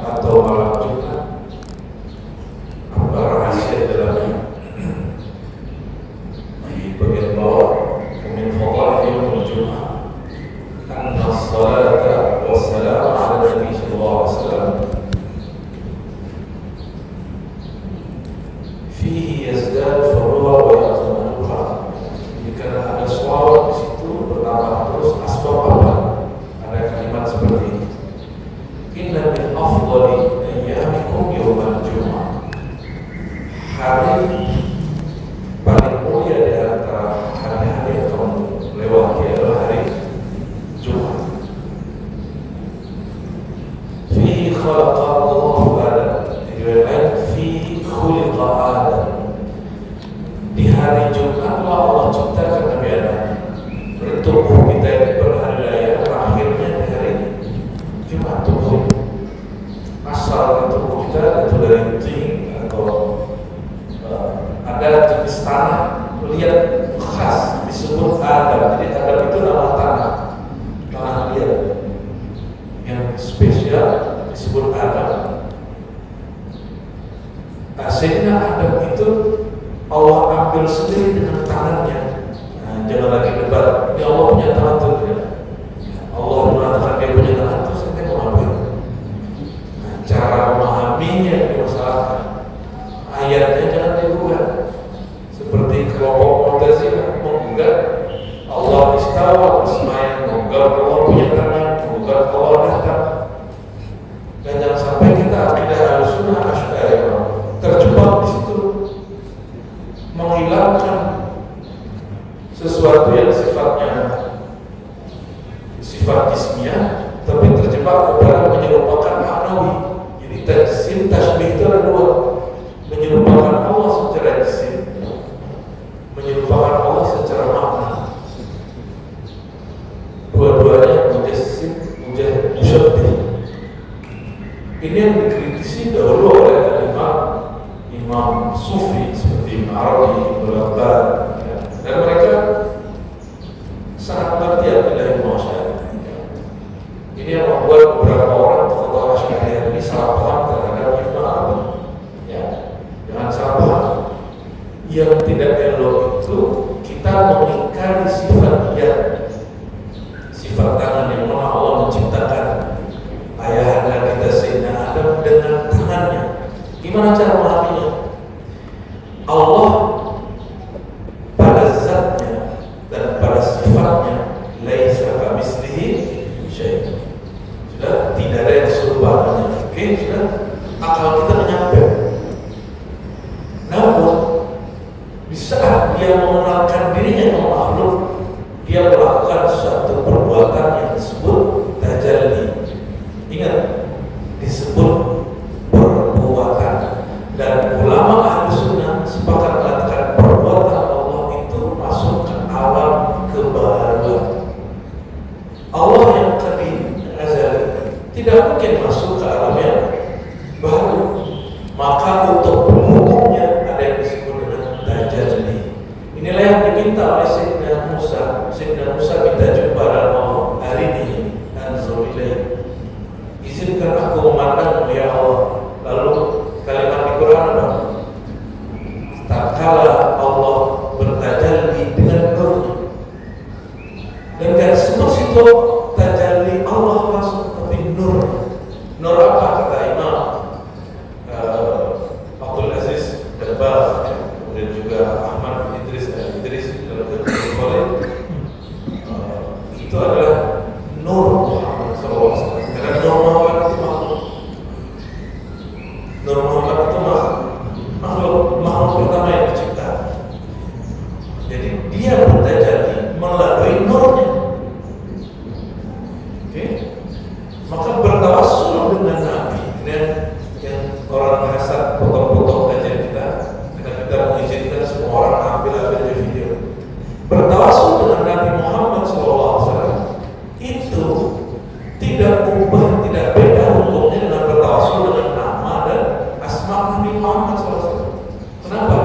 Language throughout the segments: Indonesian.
atau malam Jumat, apa rahasia dalamnya? Di bagian bawah, min fadha'il Jumat, anna as-salata was-salam 'ala Nabi sallallahu alaihi wasallam fihi yazdad furwa wa yatmanuha. Karena ada suara di situ bertambah terus. Asbab apa? Ada kalimat seperti ini: inna min afdali ayyamikum yawmal jum'ah. Hari paling mulia di antara hari-hari yang kamu lewati adalah hari Jumat. Fihi khalaqa Allahu Adam, di lain fihi khuliqa Adam. Di hari Jumat Allah ciptakan Nabi Adam. Tubuh kita ini berhari raya akhirnya di hari Jumat. Tubuh asal tubuh kita itu dari tin atau ada jenis tanah liat khas disebut Adam. Jadi Adam itu nama tanah liat yang spesial disebut Adam. Sehingga Adam itu Allah ambil sendiri dengan tangannya. Jangan lagi debat, ini Allah punya tangan itu tidak. Allah mengatakan dia punya tangan itu, saya mau ngapain? Cara memahaminya yang dimasalahkan. Ayatnya jangan digugat. Seperti kelompok Mu'tazilah menggugat Allah istawa bersemayam, menggugat Allah punya tangan, menggugat Allah datang. Dan jangan sampai kita akidah Ahlussunnah Asy'ariyah terjebak di situ, menghilangkan sesuatu yang sifatnya sifat ismiyah, tapi terjebak kepada menyerupakan ma'nawi. Jadi tajsim tasbih itu ada dua: menyerupakan Allah secara jisim, menyerupakan Allah secara makna. Dua-duanya mujassim, musyabbih. Ini yang dikritisi dahulu oleh Imam Sufi seperti Ibn Arabi, Ibn Labbad, dan mereka sangat mengerti akidah Imam Asy'ari. Ini yang membuat beberapa orang tokoh Asy'ari ini salah paham terhadap Ibn Arabi. Ya, jangan salah paham. Yang tidak elok itu kita mengingkari sifat dia, sifat tangan yang mana Allah menciptakan ayahanda kita Sayyidina Adam dengan tangannya. Gimana cara memahaminya? Allah pada zatnya dan pada sifatnya laisa kamitslihi syai'. Sudah tidak ada yang serupa dengannya. Oke, sudah akal kita menyampai. Namun di saat dia mengenalkan dirinya dengan makhluk, dia melakukan suatu perbuatan yang disebut tajalli. Ingat, disebut perbuatan. Dan ulama Ahlussunnah sepakat mengatakan perbuatan Allah itu masuk ke alam kebaharuan. Allah yang qadim, azali, tidak mungkin masuk ke alam yang baru. Maka untuk umumnya ada yang disebut dengan tajalli. Inilah yang diminta oleh Sayyidina Musa. Sayyidina Musa minta jumpa dengan Allah. Hari ini anzur ilaih, izinkan aku memandang ya Allah. Lalu kalimat di Quran apa? Tak kala Allah bertajalli dengan nurnya. Dan kan semua situ tajalli Allah langsung tapi nurnya. Nur apa kata Imam Abdul Aziz Dabbagh, kemudian juga Ahmad Idris dalam Bukhari, itu adalah nur Muhammad SAW. Karena nur Muhammad itu makhluk. Nur Muhammad itu makhluk pertama yang dicipta. Jadi dia bertajalli melalui nurnya. Oke? Maka bertawassul dengan Nabi. Dan yang orang hasad potong-potong kajian kita, karena kita mengizinkan semua orang ambil video. Bertawassul dengan Nabi Muhammad SAW itu tidak ubah, tidak beda hukumnya dengan bertawassul dengan nama dan asma Nabi Muhammad SAW. Kenapa?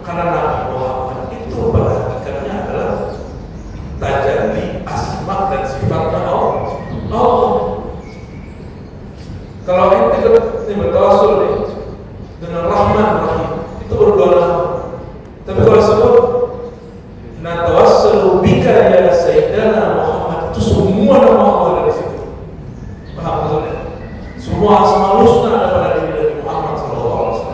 Karena Nabi Muhammad itu pada hakikatnya adalah tajalli asma dan sifatnya Allah. Kalau ente ini bertawasul nih dengan Rahman Rahim, itu berdua nama. Tapi kalau sebut natawassalu bika ya Sayyidina Muhammad, itu semua nama Allah dari situ. Paham maksudnya? Semua asmaul husna ada pada diri Nabi Muhammad SAW.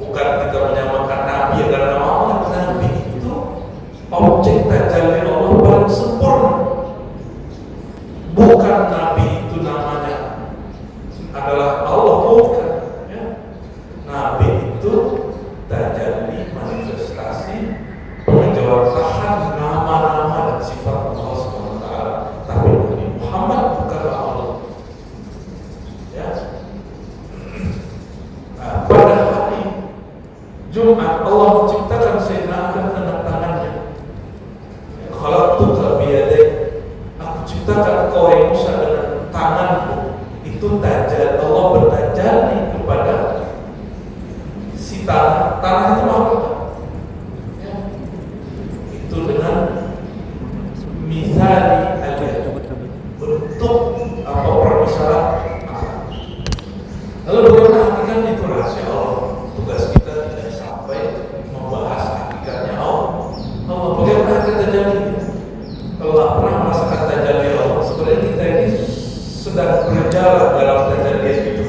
Bukan kita menyamakan Nabi dengan nama Allah. Nabi itu objek tajalli Allah paling sempurna. Bukan Nabi itu namanya adalah Allah, bukan. Ya. Nabi itu tajalli, manifestasi, penjelasan nama-nama dan sifat Allah SWT. Tapi Nabi Muhammad bukanlah Allah. Ya. Nah, pada hari Jumat Allah menciptakan Sayyidina Adam dengan tangannya. Khalaqtuka biyadayk, aku ciptakan kau yang Musa dengan tanganku. Itu tajal, Allah bertajalli kepada si tanah. Tanah itu apa? Ya. Itu dengan misali aja, bentuk apa permisalan. Lalu bagaimana hakikatnya itu rahasia Allah. Tugas kita tidak sampai membahas hakikatnya Allah. Bagaimana kita tajalli? Kalau tak pernah merasakan tajalli Allah, sebenarnya kita ini sedang berjalan dalam tajalli itu,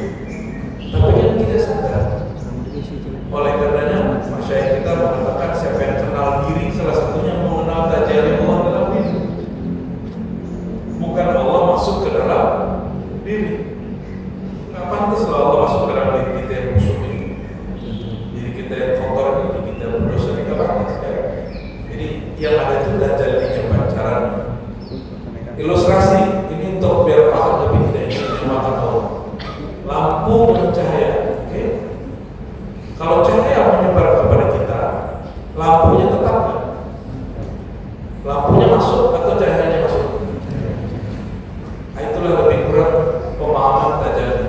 tapi kan tidak sadar. Oleh karenanya, masyayikh kita mengatakan siapa yang kenal diri, salah satunya mengenal tajalli Allah dalam diri. Bukan Allah masuk ke dalam diri. Nggak pantas kalau Allah masuk ke dalam diri kita yang busuk ini, diri kita yang kotor ini, diri kita yang berdosa ini, nggak pantas. Jadi yang ada itu tajallinya pancaran. Ilustrasi ini untuk biar paham lebih tidak ingin dimakan Allah. Lampu dan cahaya. Okay? Kalau cahaya menyebar kepada kita, lampunya tetap nggak? Lampunya masuk atau cahayanya masuk? Nah, itulah lebih kurang pemahaman tajalli.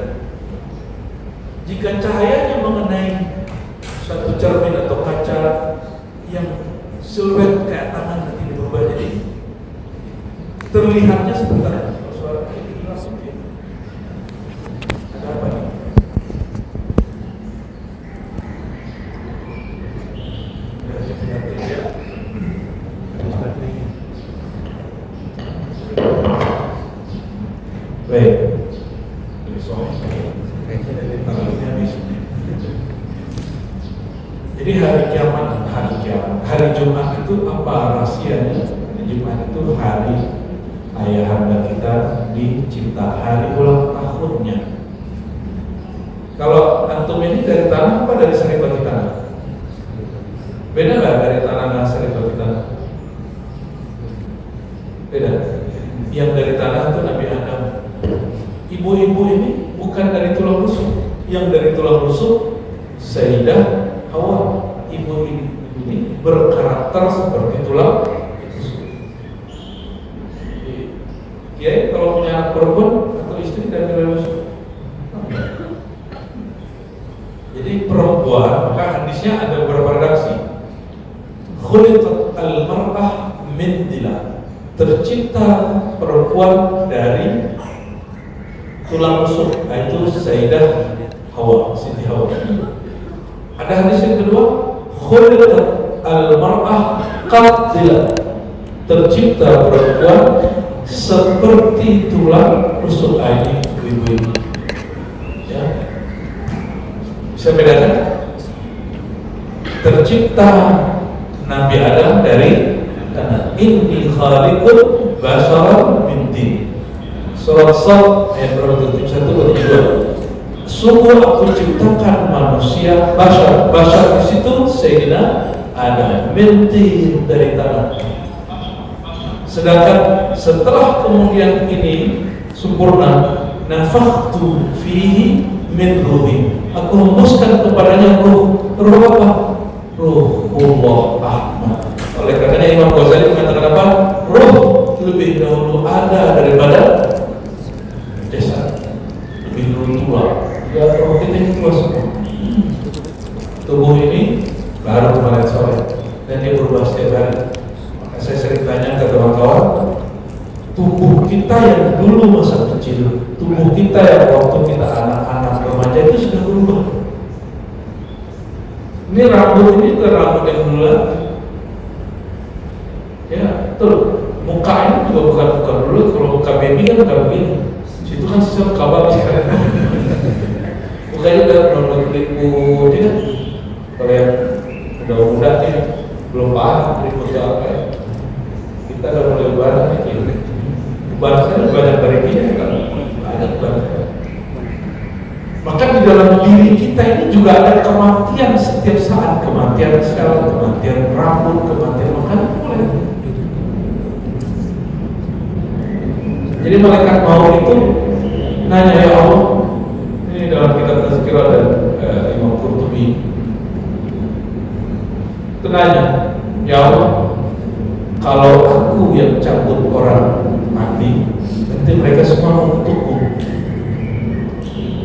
Jika cahayanya mengenai satu cermin atau kaca yang siluet kayak tangan nanti berubah jadi terlihatnya sebentar. Suara ini langsung ya. Ada apa nih? Baik. Jadi hari kiamat, hari Jumat itu apa rahasianya? Hari Jumat itu hari ayahanda kita dicipta, hari ulang tahunnya. Kalau antum ini dari tanah apa dari seripati tanah? Beda nggak dari tanah dan seripati tanah? Beda. Yang dari tanah itu Nabi Adam. Ibu-ibu ini bukan dari tulang rusuk. Yang dari tulang rusuk Sayyidah Hawa. Ibu ini berkarakter seperti tulang rusuk. Ya, kalau punya anak perempuan atau istri dari tulang rusuk. Jadi perempuan, maka hadisnya ada beberapa redaksi. Khuliqat al-mar'ah min dilan. Tercipta perempuan dari tulang rusuk, itu Sayyidah Hawa, Siti Hawa. Ada hadis yang kedua, khuliqat al-mar'ah qatila. Tercipta perempuan seperti tulang rusuk. Ini ibu-ibu. Ya. Bisa bedakan? Tercipta Nabi Adam dari tanah. Inni khaliqun basharan min tin. Surat Sad ayat 1 sungguh aku ciptakan manusia bashar. Bashar di situ Sayyidina Adam, min tin, dari tanah. Sedangkan setelah kemudian ini sempurna, nafakhtu fihi min ruhi. Aku hembuskan kepadanya ruh. Ruh apa? Ruhullah Ahmad. Oleh karena Imam Ghazali mengatakan apa? Ruh lebih dahulu ada daripada jasad, lebih dulu tua. Ya, ruh kita ini tua semua. Tubuh ini baru kemarin sore dan dia berubah setiap hari. Maka saya sering tanya ke kawan-kawan, tubuh kita yang dulu masa kecil, tubuh kita yang waktu kita anak-anak remaja itu sudah berubah. Ini rambut ini bukan rambut yang dulu lagi. Ya, betul. Muka ini juga bukan dulu. Kalau muka baby kan bukan begini. Situ kan sesat kabar sekarang. Mukanya udah berliput, ya. Kalau yang udah muda nih belum paham berikut apa ya. Kita udah mulai lebaran nih. Bahasanya banyak dari dia kan, banyak banget. Maka di dalam diri kita ini juga ada kematian setiap saat, kematian sel, kematian rambut, kematian makanan mulai. Jadi malaikat maut itu nanya, ya Allah, ini dalam kitab Tazkirah dan Imam Qurtubi, itu nanya, ya Allah, kalau aku yang cabut orang mati, nanti mereka semua mengutukku.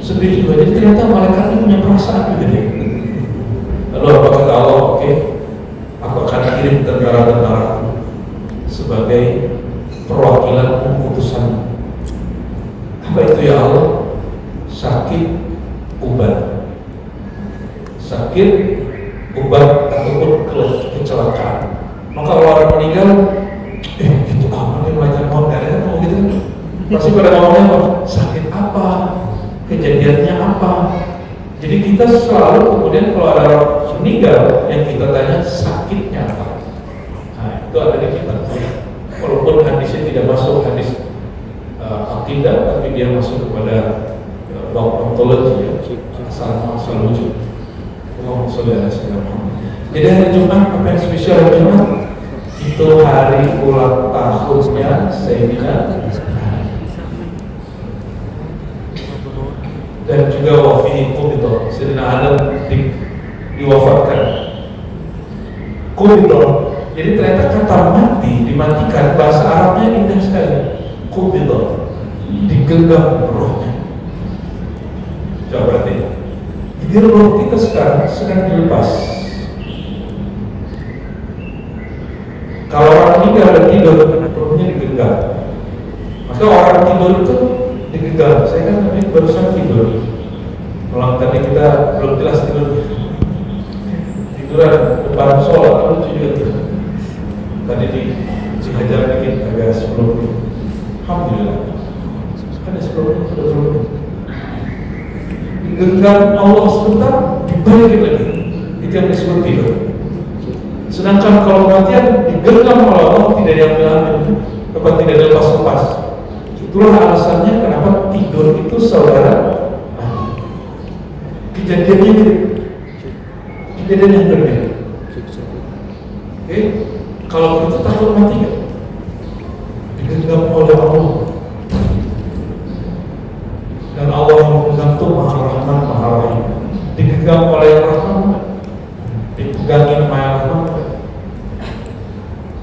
Sedih juga, jadi ternyata malaikat ini punya perasaan juga dia. Lalu apa kata Allah? Oke, aku akan kirim tentara-tentara sebagai perwakilan keputusan. Apa itu ya Allah? Sakit, ubat. Sakit, ubat ataupun kecelakaan. Maka orang meninggal, gitu amat nih malaikat maut, ada mau gitu. Pasti pada ngomongnya apa? Sakit apa? Kejadiannya apa? Jadi kita selalu kemudian kalau ada orang meninggal, yang kita tanya sakitnya apa? Nah, itu ada di kita. Walaupun hadisnya tidak masuk hadis akidah, tapi dia masuk kepada bab ontologi ya, asal wujud. Jadi hari Jumat, apa yang spesial hari Jumat? Itu hari ulang tahunnya Sayyidina dan juga wafihi kubito. Sayyidina Adam diwafatkan kubito. Jadi ternyata kata mati, dimatikan, bahasa Arabnya indah sekali. Kubito, digenggam rohnya. Coba berarti jadi roh kita sekarang sedang dilepas. Kalau orang meninggal dan tidur, rohnya digenggam. Maka orang tidur itu digenggam. Saya kan tadi barusan tidur. Kalau tadi kita belum jelas tiduran depan sholat, lalu tidur. Tadi dihajar dikit agak 10 menit. Alhamdulillah. Kan 10 menit sudah 10 menit. Digenggam Allah sebentar, dibalikin lagi. Itu yang disebut tidur. Sedangkan kalau kematian digenggam oleh Allah, tidak ada yang mengambil, dapat tidak ada lepas-lepas. Itulah alasannya kenapa tidur itu saudara mati. Kejadiannya gitu. Kejadian yang berbeda. Oke, kalau kita takut mati kan? Digenggam oleh Allah. Dan Allah yang menggenggam itu Maha Rahman, Maha Rahim. Digenggam oleh yang Rahman, dipegangin sama yang Rahman.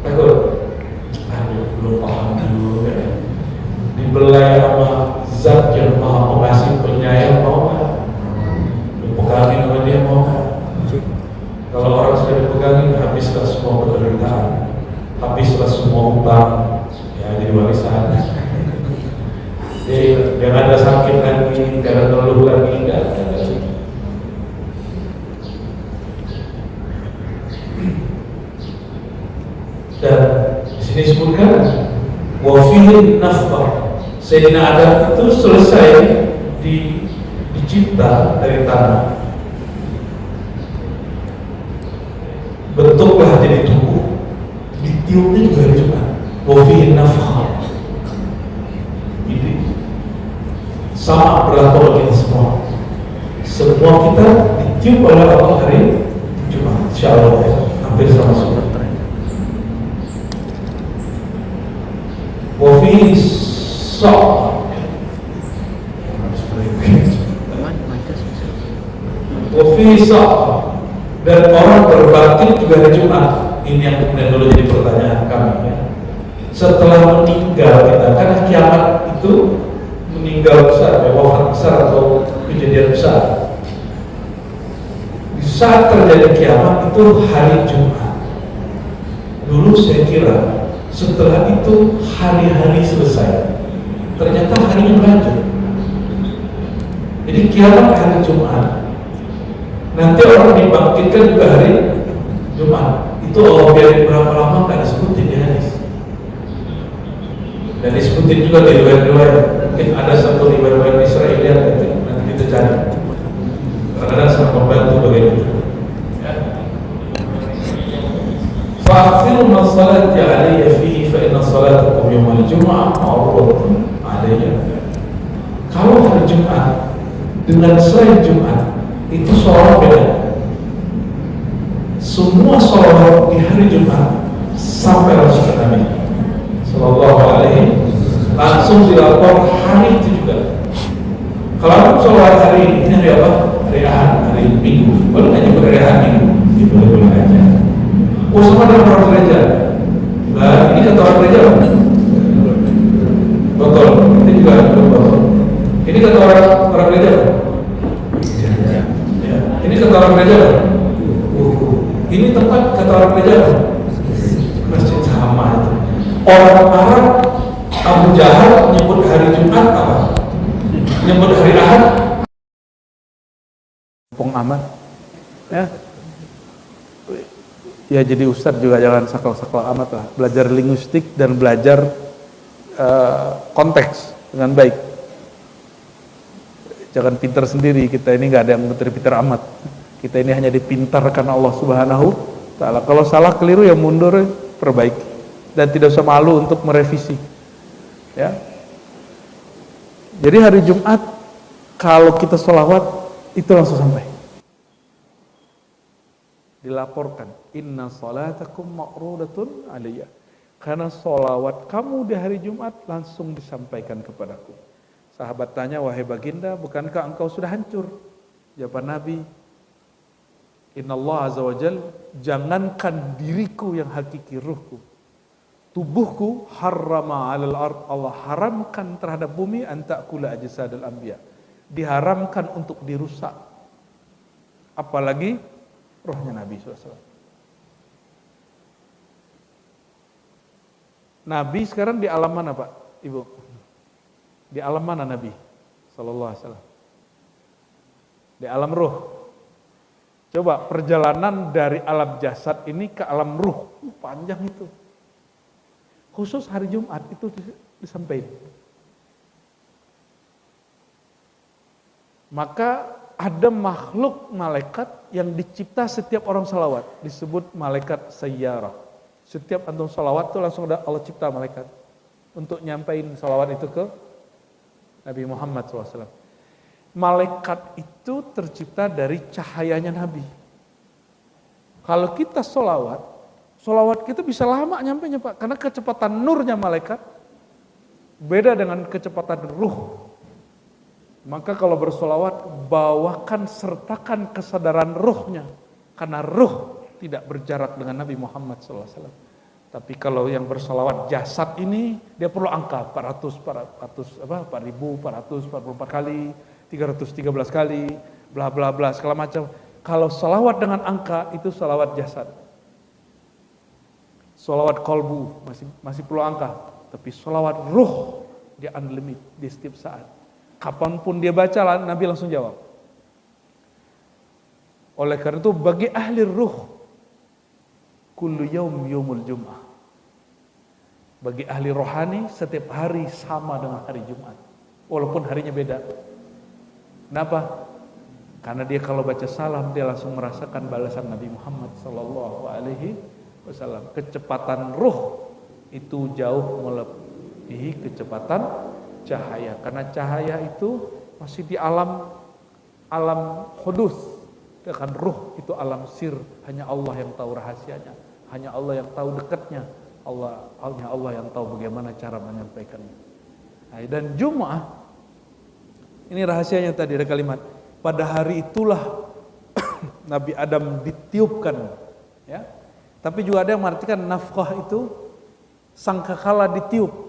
Takut? Aduh, belum paham dulu ya. Dibelai sama zat yang Maha Pengasih Penyayang, mau gak? Dipegangin sama dia, mau gak? Kalau orang sudah dipegangin, habislah semua penderitaan, habislah semua hutang, ya jadi warisan. Jadi jangan ada sakit lagi, jangan ngeluh lagi, enggak ada. Dan di sini disebutkan wafihin nafkah. Sayyidina Adam itu selesai dicipta dari tanah, bentuklah jadi tubuh, ditiupnya juga hari Jumat. Wafihin nafkah. Ini sama berlaku bagi kita semua. Semua kita ditiup oleh Allah hari Jumat. Insyaallah ya, hampir sama semua. Wafihin sok. Wafihin sok. Dan orang berbakti juga hari Jumat. Ini yang kemudian dulu jadi pertanyaan kami ya. Setelah meninggal kita, karena kiamat itu meninggal besar, ya, wafat besar atau kejadian besar. Di saat terjadi kiamat itu hari Jumat. Dulu saya kira setelah itu hari-hari selesai. kiamat hari Jumat. Nanti orang dibangkitkan juga hari Jumat. Itu Allah biarin berapa lama nggak disebutin di hadis. Dan disebutin juga di riwayat-riwayat. Mungkin ada satu riwayat Israelian nanti kita cari. Kadang-kadang sangat membantu bagaimana. Ya. Fa'akhirun as-salati alayya fihi fa inna salatakum yawmal jum'ah ma'rudatun alayya. Kalau hari Jumat dengan selain Jumat itu sholat beda. Semua sholat di hari Jumat sampai langsung ke Nabi Sallallahu Alaihi langsung dilapor hari itu juga. Kalau sholat hari ini hari apa? Hari Ahad, hari Minggu. Boleh nggak nyebut hari Ahad Minggu? Boleh aja. Oh, sama dengan orang gereja. Nah, ini kata orang gereja. Betul. Ini juga betul. Ini kata orang gereja. Ya. Ini kata orang gereja. Ini tempat kata orang gereja. Masjid sama itu. Orang Arab Abu Jahal nyebut hari Jumat apa? Nyebut hari Ahad. Pong amat. Ya jadi ustadz juga jangan sakal-sakal amat lah. Belajar linguistik dan belajar konteks dengan baik. Jangan pintar sendiri, kita ini nggak ada yang pintar amat. Kita ini hanya dipintarkan Allah Subhanahu Ta'ala. Kalau salah keliru ya mundur, perbaiki. Dan tidak usah malu untuk merevisi. Ya. Jadi hari Jumat kalau kita sholawat itu langsung sampai. Dilaporkan, inna salatakum ma'rudatun aliyya. Karena sholawat kamu di hari Jumat langsung disampaikan kepadaku. Sahabat tanya, wahai baginda, bukankah engkau sudah hancur? Jawaban Nabi, inna Allah azza wa jal, jangankan diriku yang hakiki ruhku, tubuhku harrama alal ard, Allah haramkan terhadap bumi antakula ajsadal anbiya, diharamkan untuk dirusak, apalagi rohnya Nabi SAW. Nabi sekarang di alam mana Pak, Ibu? Di alam mana Nabi SAW? Di alam ruh. Coba perjalanan dari alam jasad ini ke alam ruh, panjang itu. Khusus hari Jumat itu disampaikan. Maka ada makhluk malaikat yang dicipta setiap orang salawat, disebut malaikat sayyarah. Setiap antum salawat itu langsung ada Allah cipta malaikat untuk nyampain salawat itu ke Nabi Muhammad SAW. Malaikat itu tercipta dari cahayanya Nabi. Kalau kita salawat kita bisa lama nyampainya Pak, karena kecepatan nurnya malaikat beda dengan kecepatan ruh. Maka kalau bersolawat, bawakan sertakan kesadaran ruhnya, karena ruh tidak berjarak dengan Nabi Muhammad SAW. Tapi kalau yang bersolawat jasad ini, dia perlu angka 444 kali, 313 kali, bla bla bla segala macam. Kalau solawat dengan angka itu solawat jasad. Solawat kolbu masih perlu angka, tapi solawat ruh dia unlimited di setiap saat. Kapanpun dia baca, Nabi langsung jawab. Oleh karena itu bagi ahli ruh, kullu yaumul jum'ah. Bagi ahli rohani, setiap hari sama dengan hari Jumat, walaupun harinya beda. Kenapa? Karena dia kalau baca salam, dia langsung merasakan balasan Nabi Muhammad SAW. Kecepatan ruh itu jauh melebihi kecepatan cahaya, karena cahaya itu masih di alam hudus, sedangkan ruh itu alam sir, hanya Allah yang tahu rahasianya, hanya Allah yang tahu dekatnya, hanya Allah yang tahu bagaimana cara menyampaikannya. Nah, dan Jumat ini rahasianya tadi ada kalimat, pada hari itulah Nabi Adam ditiupkan, ya. Tapi juga ada yang mengartikan nafkah itu sangkakala ditiup.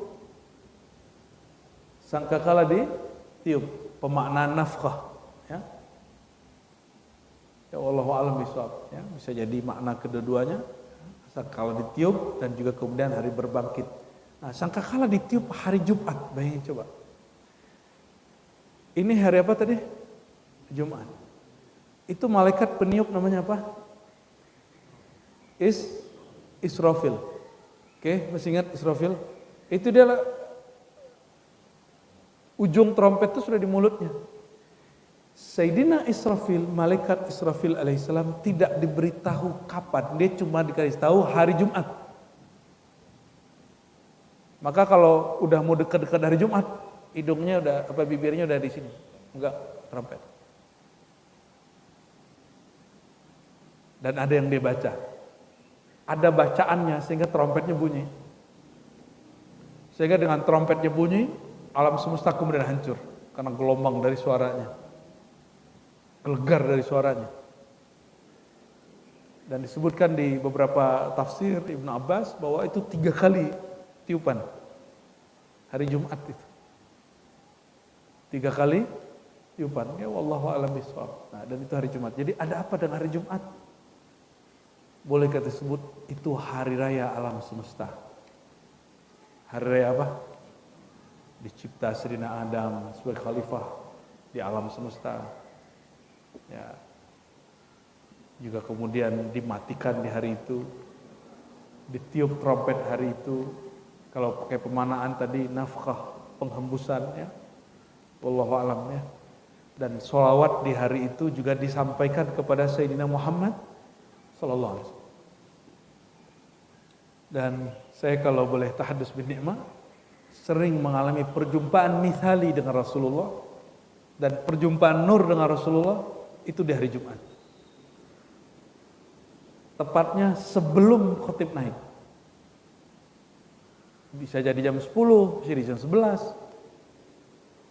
Sangkakala ditiup, pemaknaan nafkah, ya. Ya Allahu a'lam bishawab, ya. Bisa jadi makna kedua-duanya, sangkakala ditiup dan juga kemudian hari berbangkit. Nah, sangkakala ditiup hari Jumat, bayangin coba. Ini hari apa tadi? Jumat. Itu malaikat peniup namanya apa? Israfil. Oke, masih ingat Israfil? Itu dia ujung trompet itu sudah di mulutnya. Sayyidina Israfil, malaikat Israfil alaihissalam tidak diberitahu kapan, dia cuma dikasih tahu hari Jumat. Maka kalau udah mau dekat-dekat hari Jumat, hidungnya udah bibirnya udah di sini, enggak trompet. Dan ada yang dia baca, ada bacaannya sehingga trompetnya bunyi. Sehingga dengan trompetnya bunyi, alam semesta kemudian hancur karena gelombang dari suaranya, gelegar dari suaranya. Dan disebutkan di beberapa tafsir Ibnu Abbas bahwa itu 3 kali tiupan hari Jumat itu. 3 kali tiupan. Ya wallahu a'lam bishawab. Nah, dan itu hari Jumat. Jadi ada apa dengan hari Jumat? Boleh kita sebut itu hari raya alam semesta. Hari raya apa? Dicipta Sayyidina Adam sebagai khalifah di alam semesta. Ya. Juga kemudian dimatikan di hari itu. Ditiup trompet hari itu. Kalau pakai pemanaan tadi nafkah, penghembusan ya. Wallahu a'lam ya. Dan sholawat di hari itu juga disampaikan kepada Sayyidina Muhammad sallallahu alaihi wasallam. Dan saya kalau boleh tahadus bin ni'mah, sering mengalami perjumpaan misali dengan Rasulullah dan perjumpaan nur dengan Rasulullah itu di hari Jumat. Tepatnya sebelum khatib naik. Bisa jadi jam 10, bisa jadi jam 11.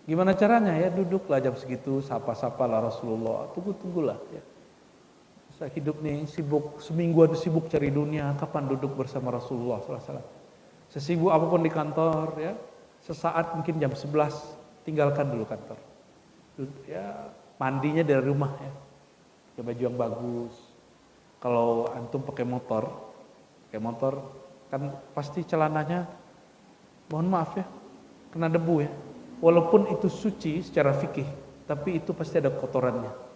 Gimana caranya ya? Duduklah jam segitu, sapa-sapalah Rasulullah, tunggu-tunggulah ya. Saya hidup nih sibuk, seminggu ada sibuk cari dunia, kapan duduk bersama Rasulullah SAW. Sesibuk apapun di kantor ya, sesaat mungkin jam 11 tinggalkan dulu kantor. Ya, mandinya dari rumah ya. Pakai baju yang bagus. Kalau antum pakai motor kan pasti celananya mohon maaf ya, kena debu ya. Walaupun itu suci secara fikih, tapi itu pasti ada kotorannya.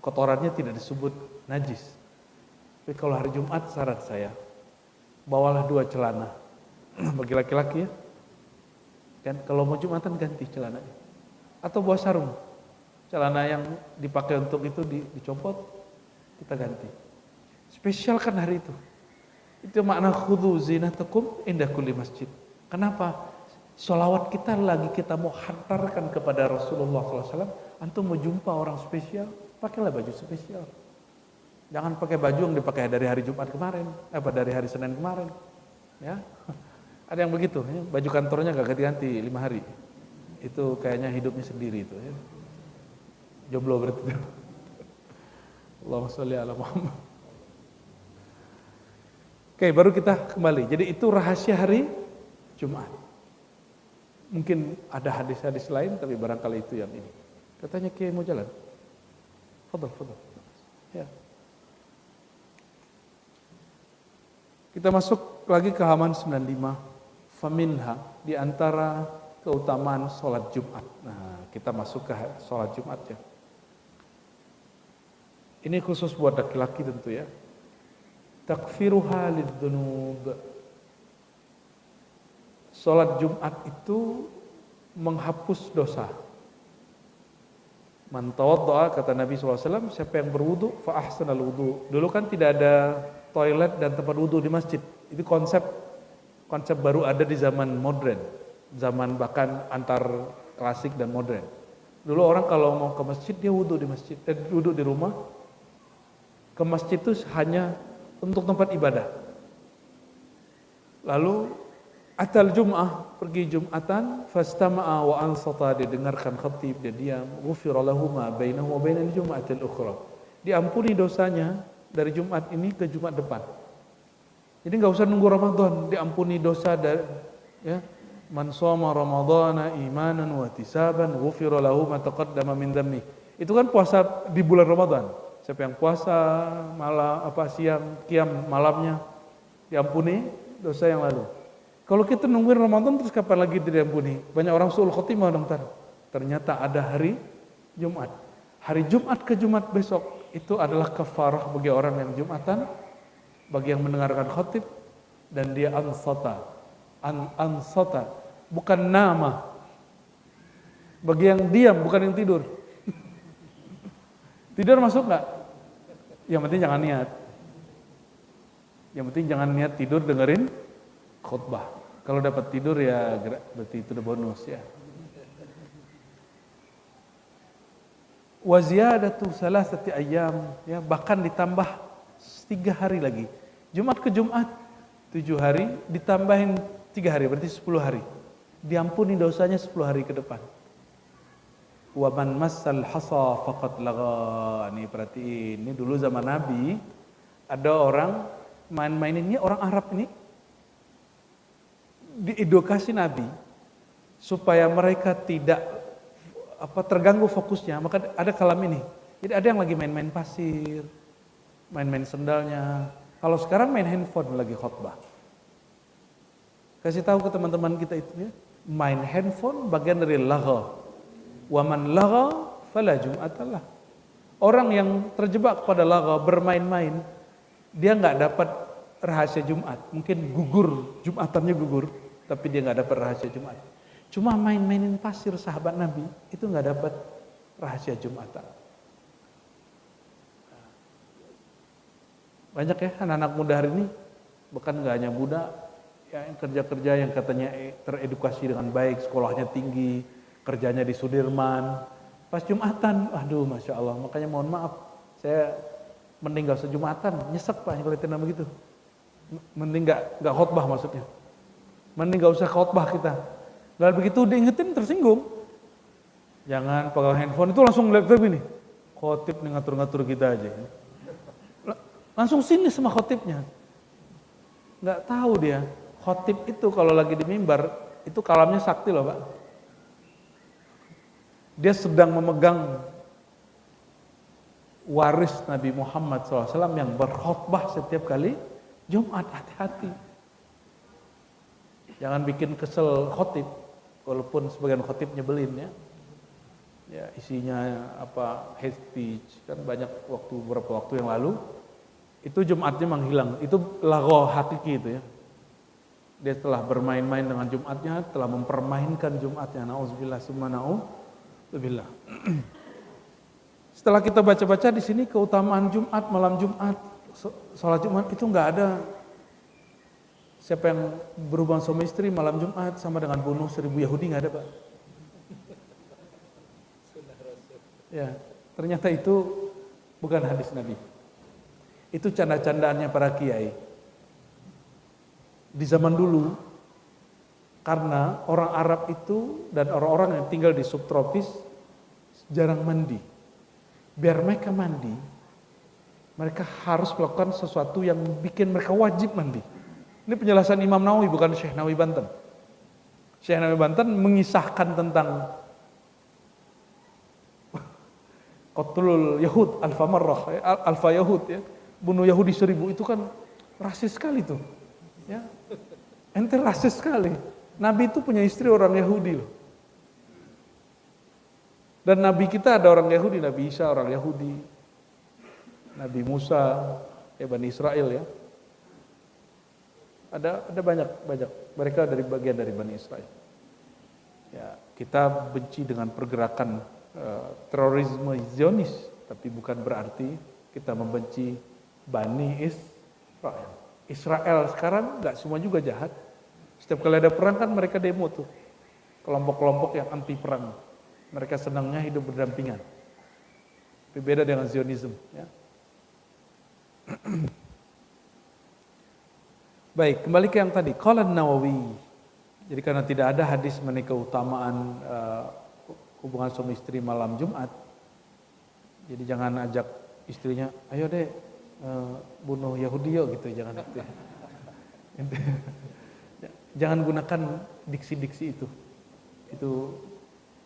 Kotorannya tidak disebut najis. Tapi kalau hari Jumat saran saya, bawalah 2 celana. Bagi laki-laki ya. Kan kalau mau Jumatan ganti celananya. Atau bawa sarung. Celana yang dipakai untuk itu dicopot, kita ganti. Spesialkan hari itu. Itu makna khudhu zinatakum inda kulli masjid. Kenapa? Sholawat kita lagi kita mau hantarkan kepada Rasulullah SAW. Antum mau jumpa orang spesial, pakailah baju spesial. Jangan pakai baju yang dipakai dari hari Jumat kemarin, dari hari Senin kemarin. Ya, ada yang begitu. Ya. Baju kantornya gak ganti-ganti 5 hari. Itu kayaknya hidupnya sendiri itu. Ya. Jomblo berarti. Allahumma sholli ala Muhammad. Oke, baru kita kembali. Jadi itu rahasia hari Jumat. Mungkin ada hadis-hadis lain, tapi barangkali itu yang ini. Katanya Kiai mau jalan. Fadal. Ya. Kita masuk lagi ke halaman 95. Faminha, di antara keutamaan sholat Jumat. Nah, kita masuk ke sholat Jumat ya. Ini khusus buat laki-laki tentu ya. Takfiruha lidzunub. Sholat Jumat itu menghapus dosa. Man tawadda'a, kata Nabi SAW, siapa yang berwudu fa ahsanal wudu. Dulu kan tidak ada toilet dan tempat wudu di masjid. Itu konsep baru ada di zaman modern. Zaman bahkan antar klasik dan modern. Dulu orang kalau mau ke masjid dia wudu di masjid, wudu di rumah. Ke masjid itu hanya untuk tempat ibadah. Lalu atal Jum'ah, pergi Jumatan, fastama'a wa ansata, dia dengarkan khatib, dia diam, ghufira lahu ma bainahu wa bainal jum'atil ukhra. Diampuni dosanya dari Jumat ini ke Jumat depan. Jadi enggak usah nunggu Ramadan, diampuni dosa dari ya. Man shoma ramadhana imanan wa ihtisaban ghufira lahu ma taqaddama min dhanbi. Itu kan puasa di bulan Ramadan. Siapa yang puasa malam siang qiyam malamnya diampuni dosa yang lalu. Kalau kita nungguin Ramadan terus kapan lagi diampuni? Banyak orang suul khotimah dong. Ternyata ada hari Jumat. Hari Jumat ke Jumat besok itu adalah kafarah bagi orang yang Jumatan, bagi yang mendengarkan khotib, dan dia ansata. Ansata, bukan nama. Bagi yang diam, bukan yang tidur. Tidur masuk nggak? Yang penting jangan niat. Yang penting jangan niat tidur dengerin khutbah. Kalau dapat tidur ya berarti itu udah bonus ya. Wa ziyadatu salasati ayyam, ya, bahkan ditambah 3 hari lagi. Jumat ke Jumat 7 hari ditambahin 3 hari berarti 10 hari. Diampuni dosanya 10 hari ke depan. Wa man massal hasa faqad lagha. Nih perhatiin, ini dulu zaman Nabi ada orang main-main ini, orang Arab ini diedukasi Nabi supaya mereka tidak terganggu fokusnya, maka ada kalam ini. Jadi ada yang lagi main-main pasir, main-main sendalnya. Kalau sekarang main handphone lagi khotbah. Kasih tahu ke teman-teman kita itu ya, main handphone bagian dari lagha. Wa man lagha fala jum'atallah. Orang yang terjebak pada lagha, bermain-main, dia nggak dapat rahasia Jumat. Mungkin gugur, Jumatannya gugur, tapi dia nggak dapat rahasia Jumat. Cuma main-mainin pasir sahabat Nabi itu nggak dapat rahasia Jumatan. Banyak ya anak-anak muda hari ini, bahkan nggak hanya muda, ya, yang kerja-kerja yang katanya teredukasi dengan baik, sekolahnya tinggi, kerjanya di Sudirman, pas Jumatan, aduh Masya Allah, makanya mohon maaf, saya mending gak usah Jumatan, nyesek Pak kalau tidak begitu. Mending gak khotbah maksudnya, mending gak usah khotbah kita. Lalu begitu diingetin tersinggung. Jangan pegang handphone itu langsung laptop ini. Khotib nih ngatur-ngatur kita aja. Langsung sini sama khotibnya. Nggak tahu dia. Khotib itu kalau lagi di mimbar itu kalamnya sakti loh Pak. Dia sedang memegang waris Nabi Muhammad SAW yang berkhotbah setiap kali Jumat. Hati-hati. Jangan bikin kesel khotib. Walaupun sebagian khotib nyebelin ya. Ya isinya hate speech kan banyak beberapa waktu yang lalu itu Jumatnya menghilang. Itu lagha hakiki itu ya. Dia telah bermain-main dengan Jumatnya, telah mempermainkan Jumatnya. Nauzubillah summa na'udzubillah. Setelah kita baca-baca di sini keutamaan Jumat, malam Jumat, salat Jumat itu nggak ada. Siapa yang berhubungan suami istri malam Jumat sama dengan bunuh 1000 Yahudi, nggak ada Pak. Ya, ternyata itu bukan hadis Nabi. Itu canda-candaannya para kiai. Di zaman dulu, karena orang Arab itu dan orang-orang yang tinggal di subtropis jarang mandi. Biar mereka mandi, mereka harus melakukan sesuatu yang bikin mereka wajib mandi. Ini penjelasan Imam Nawawi, bukan Syekh Nawawi Banten. Syekh Nawawi Banten mengisahkan tentang qatlul Yahud alfa marrah, alfa Yahud ya. Bunuh Yahudi 1000 itu kan rasis sekali tuh. Ya. Ente rasis sekali. Nabi itu punya istri orang Yahudi loh. Dan Nabi kita ada orang Yahudi, Nabi Isa orang Yahudi. Nabi Musa, Bani Israel ya. Ada banyak mereka dari bagian dari Bani Israel. Ya, kita benci dengan pergerakan terorisme Zionis, tapi bukan berarti kita membenci Bani Israel. Israel sekarang nggak semua juga jahat. Setiap kali ada perang kan mereka demo tuh, kelompok-kelompok yang anti perang. Mereka senangnya hidup berdampingan. Tapi beda dengan Zionisme. Ya. Baik, kembali ke yang tadi. Qala Nawawi. Jadi karena tidak ada hadis mengenai keutamaan hubungan suami istri malam Jumat, jadi jangan ajak istrinya, ayo deh bunuh Yahudi yuk gitu, jangan gitu. Jangan gunakan diksi-diksi itu.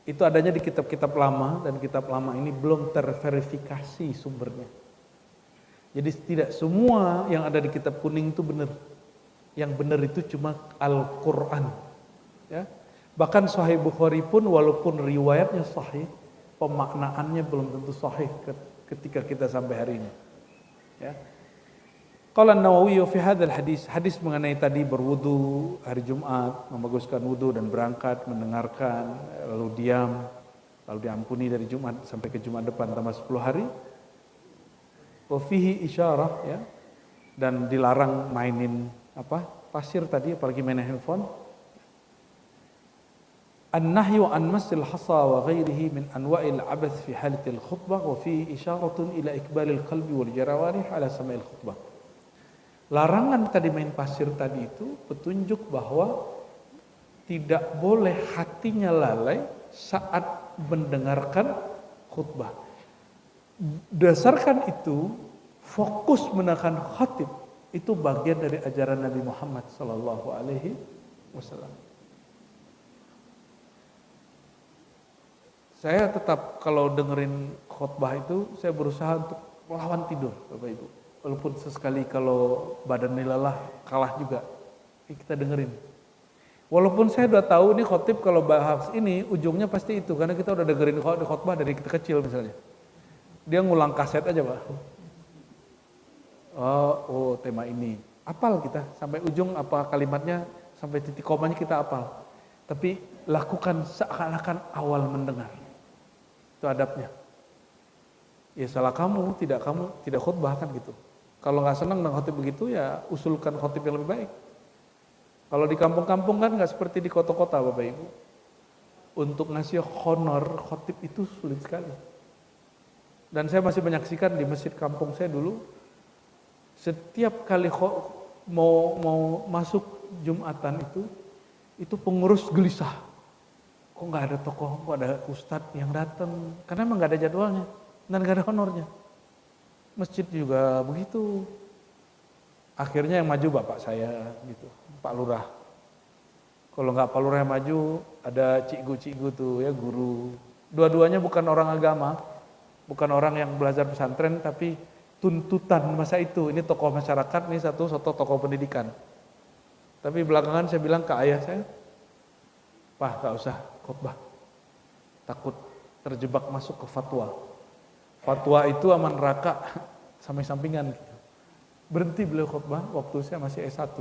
Itu adanya di kitab-kitab lama, dan kitab lama ini belum terverifikasi sumbernya. Jadi tidak semua yang ada di kitab kuning itu benar. Yang benar itu cuma Al-Quran. Ya. Bahkan Sahih Bukhari pun walaupun riwayatnya sahih, pemaknaannya belum tentu sahih ketika kita sampai hari ini. Ya. Qala An-Nawawi fi hadzal hadis mengenai tadi berwudu hari Jumat, membaguskan wudu dan berangkat mendengarkan, lalu diam, lalu diampuni dari Jumat sampai ke Jumat depan tambah 10 hari. Wa fihi isyarah, ya. Dan dilarang mainin pasir tadi, apalagi main handphone. An-nahyu an masil hasa wa ghairihi min anwa'il abath fi halatil khutbah wa fihi isyaratun ila ikbalil qalbi wal jarawarih ala sama'il khutbah. Larangan tadi main pasir tadi itu petunjuk bahwa tidak boleh hatinya lalai saat mendengarkan khutbah. Dasarkan itu, fokus menekan khatib itu bagian dari ajaran Nabi Muhammad sallallahu alaihi wasallam. Saya tetap kalau dengerin khutbah itu saya berusaha untuk melawan tidur, Bapak Ibu. Walaupun sesekali kalau badan lelah kalah juga, kita dengerin. Walaupun saya udah tahu nih khotib kalau bahas ini ujungnya pasti itu, karena kita udah dengerin khotbah dari kita kecil misalnya. Dia ngulang kaset aja Pak. Oh tema ini, apal kita sampai ujung apa kalimatnya, sampai titik komanya kita apal. Tapi lakukan seakan-akan awal mendengar. Itu adabnya. Ya salah kamu tidak khutbah kan gitu. Kalau nggak senang dengan khotib begitu ya usulkan khotib yang lebih baik. Kalau di kampung-kampung kan nggak seperti di kota-kota Bapak Ibu. Untuk ngasih honor khotib itu sulit sekali. Dan saya masih menyaksikan di masjid kampung saya dulu, setiap kali mau masuk Jumatan itu pengurus gelisah. Kok nggak ada tokoh, kok ada ustadz yang datang? Karena emang nggak ada jadwalnya dan nggak ada honornya. Masjid juga begitu. Akhirnya yang maju bapak saya gitu, Pak Lurah. Kalau nggak Pak Lurah yang maju, ada cikgu-cikgu tuh ya, guru. Dua-duanya bukan orang agama, bukan orang yang belajar pesantren, tapi tuntutan masa itu. Ini tokoh masyarakat, ini satu tokoh pendidikan. Tapi belakangan saya bilang ke ayah saya, Pak gak usah khutbah, takut terjebak masuk ke fatwa. Fatwa itu aman neraka sampai sampingan. Berhenti beliau khutbah waktu saya masih S1.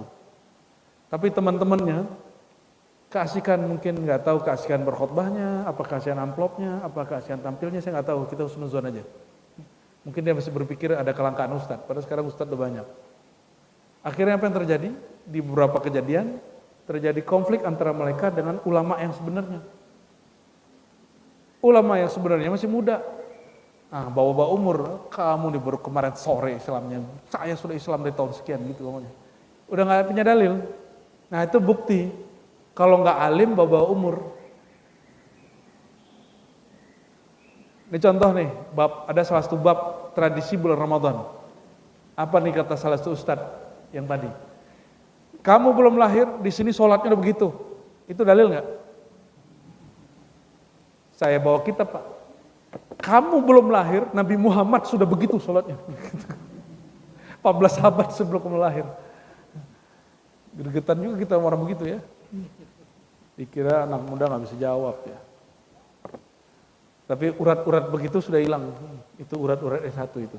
Tapi teman-temannya keasikan, mungkin nggak tahu keasikan berkhutbahnya, apa keasikan amplopnya, apa keasikan tampilnya, saya nggak tahu. Kita husnuzon aja. Mungkin dia masih berpikir ada kelangkaan ustadz, padahal sekarang ustadz udah banyak. Akhirnya apa yang terjadi? Di beberapa kejadian terjadi konflik antara mereka dengan ulama yang sebenarnya. Ulama yang sebenarnya masih muda. Nah, bawa-bawa umur, kamu nih baru kemarin sore Islamnya, saya sudah Islam dari tahun sekian gitu ngomongnya. Udah nggak punya dalil. Nah itu bukti kalau nggak alim bawa-bawa umur. Ini contoh nih, ada salah satu bab tradisi bulan Ramadan. Apa nih kata salah satu ustadz yang tadi? Kamu belum lahir, di sini sholatnya udah begitu. Itu dalil nggak? Saya bawa kitab Pak. Kamu belum lahir, Nabi Muhammad sudah begitu sholatnya. 14 abad sebelum kamu lahir. Gergetan juga kita orang begitu ya. Dikira anak muda nggak bisa jawab ya. Tapi urat-urat begitu sudah hilang. Itu urat-urat S1 itu.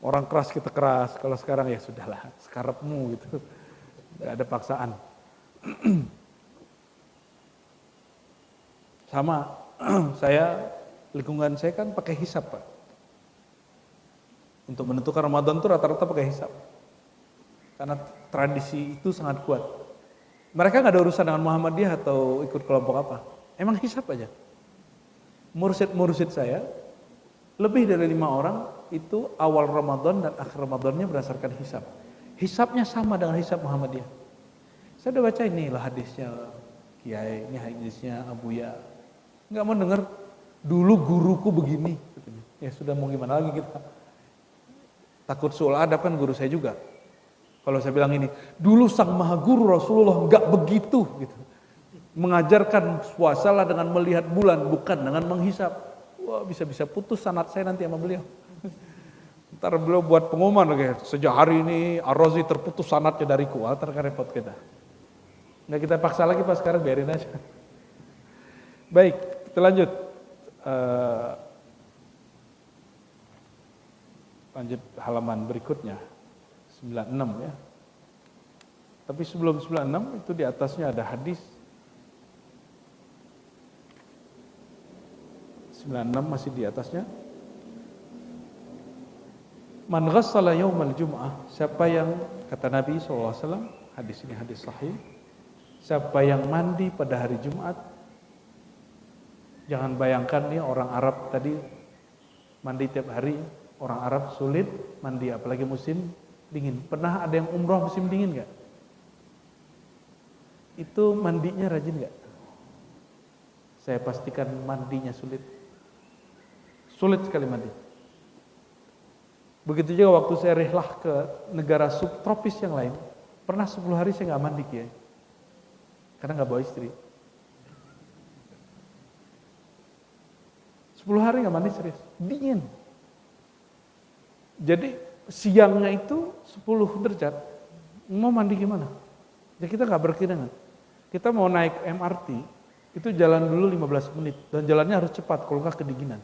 Orang keras kita keras, kalau sekarang ya sudahlah, sekarepmu gitu. Gak ada paksaan. Sama, lingkungan saya kan pakai hisab Pak. Untuk menentukan Ramadan itu rata-rata pakai hisab. Karena tradisi itu sangat kuat. Mereka gak ada urusan dengan Muhammadiyah atau ikut kelompok apa. Emang hisab aja. Mursyid saya, lebih dari 5 orang itu awal Ramadan dan akhir Ramadannya berdasarkan hisab. Hisabnya sama dengan hisab Muhammadiyah. Saya udah baca inilah hadisnya Kiai, ini hadisnya Abuya. Nggak mau dengar, dulu guruku begini. Ya sudah mau gimana lagi kita. Takut soal adab kan guru saya juga. Kalau saya bilang ini, dulu sang maha guru Rasulullah nggak begitu. Gitu. Mengajarkan puasalah dengan melihat bulan, bukan dengan menghisap. Wah bisa-bisa putus sanad saya nanti sama beliau. Ntar beliau buat pengumuman lagi, sejak hari ini Ar-Razi terputus sanadnya dariku. Ntar kan repot kita. Nggak kita paksa lagi Pak, sekarang biarin aja. Baik, kita lanjut. lanjut halaman berikutnya 96 ya. Tapi sebelum 96 itu di atasnya ada hadis 96 masih di atasnya. Man ghassala yaumal jum'ah, siapa yang, kata Nabi SAW, hadis ini hadis sahih, siapa yang mandi pada hari Jumat. Jangan bayangkan nih orang Arab tadi mandi tiap hari. Orang Arab sulit mandi apalagi musim dingin. Pernah ada yang umroh musim dingin gak? Itu mandinya rajin gak? Saya pastikan mandinya sulit. Sulit sekali mandi. Begitu juga waktu saya rihlah ke negara subtropis yang lain, pernah 10 hari saya nggak mandi ya, karena nggak bawa istri. 10 hari nggak mandi serius, dingin. Jadi siangnya itu 10 derajat, mau mandi gimana? Ya kita nggak berkirangan. Kita mau naik MRT, itu jalan dulu 15 menit, dan jalannya harus cepat, kalau nggak kedinginan.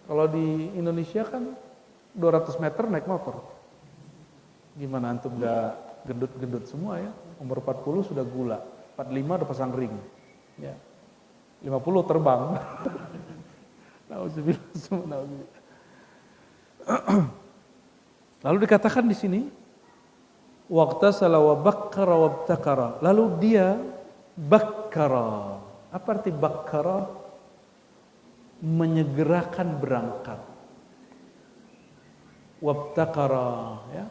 Kalau di Indonesia kan 200 meter naik motor. Gimana antum udah gendut-gendut semua ya. Umur 40 sudah gula, 45 udah pasang ring. Ya. 50 terbang. Nauzubillah. Lalu dikatakan di sini waqtasala wa bakkara wa ibtakara. Lalu dia bakkara. Apa arti bakkara? Menyegerakan berangkat. Wabtakara, ya,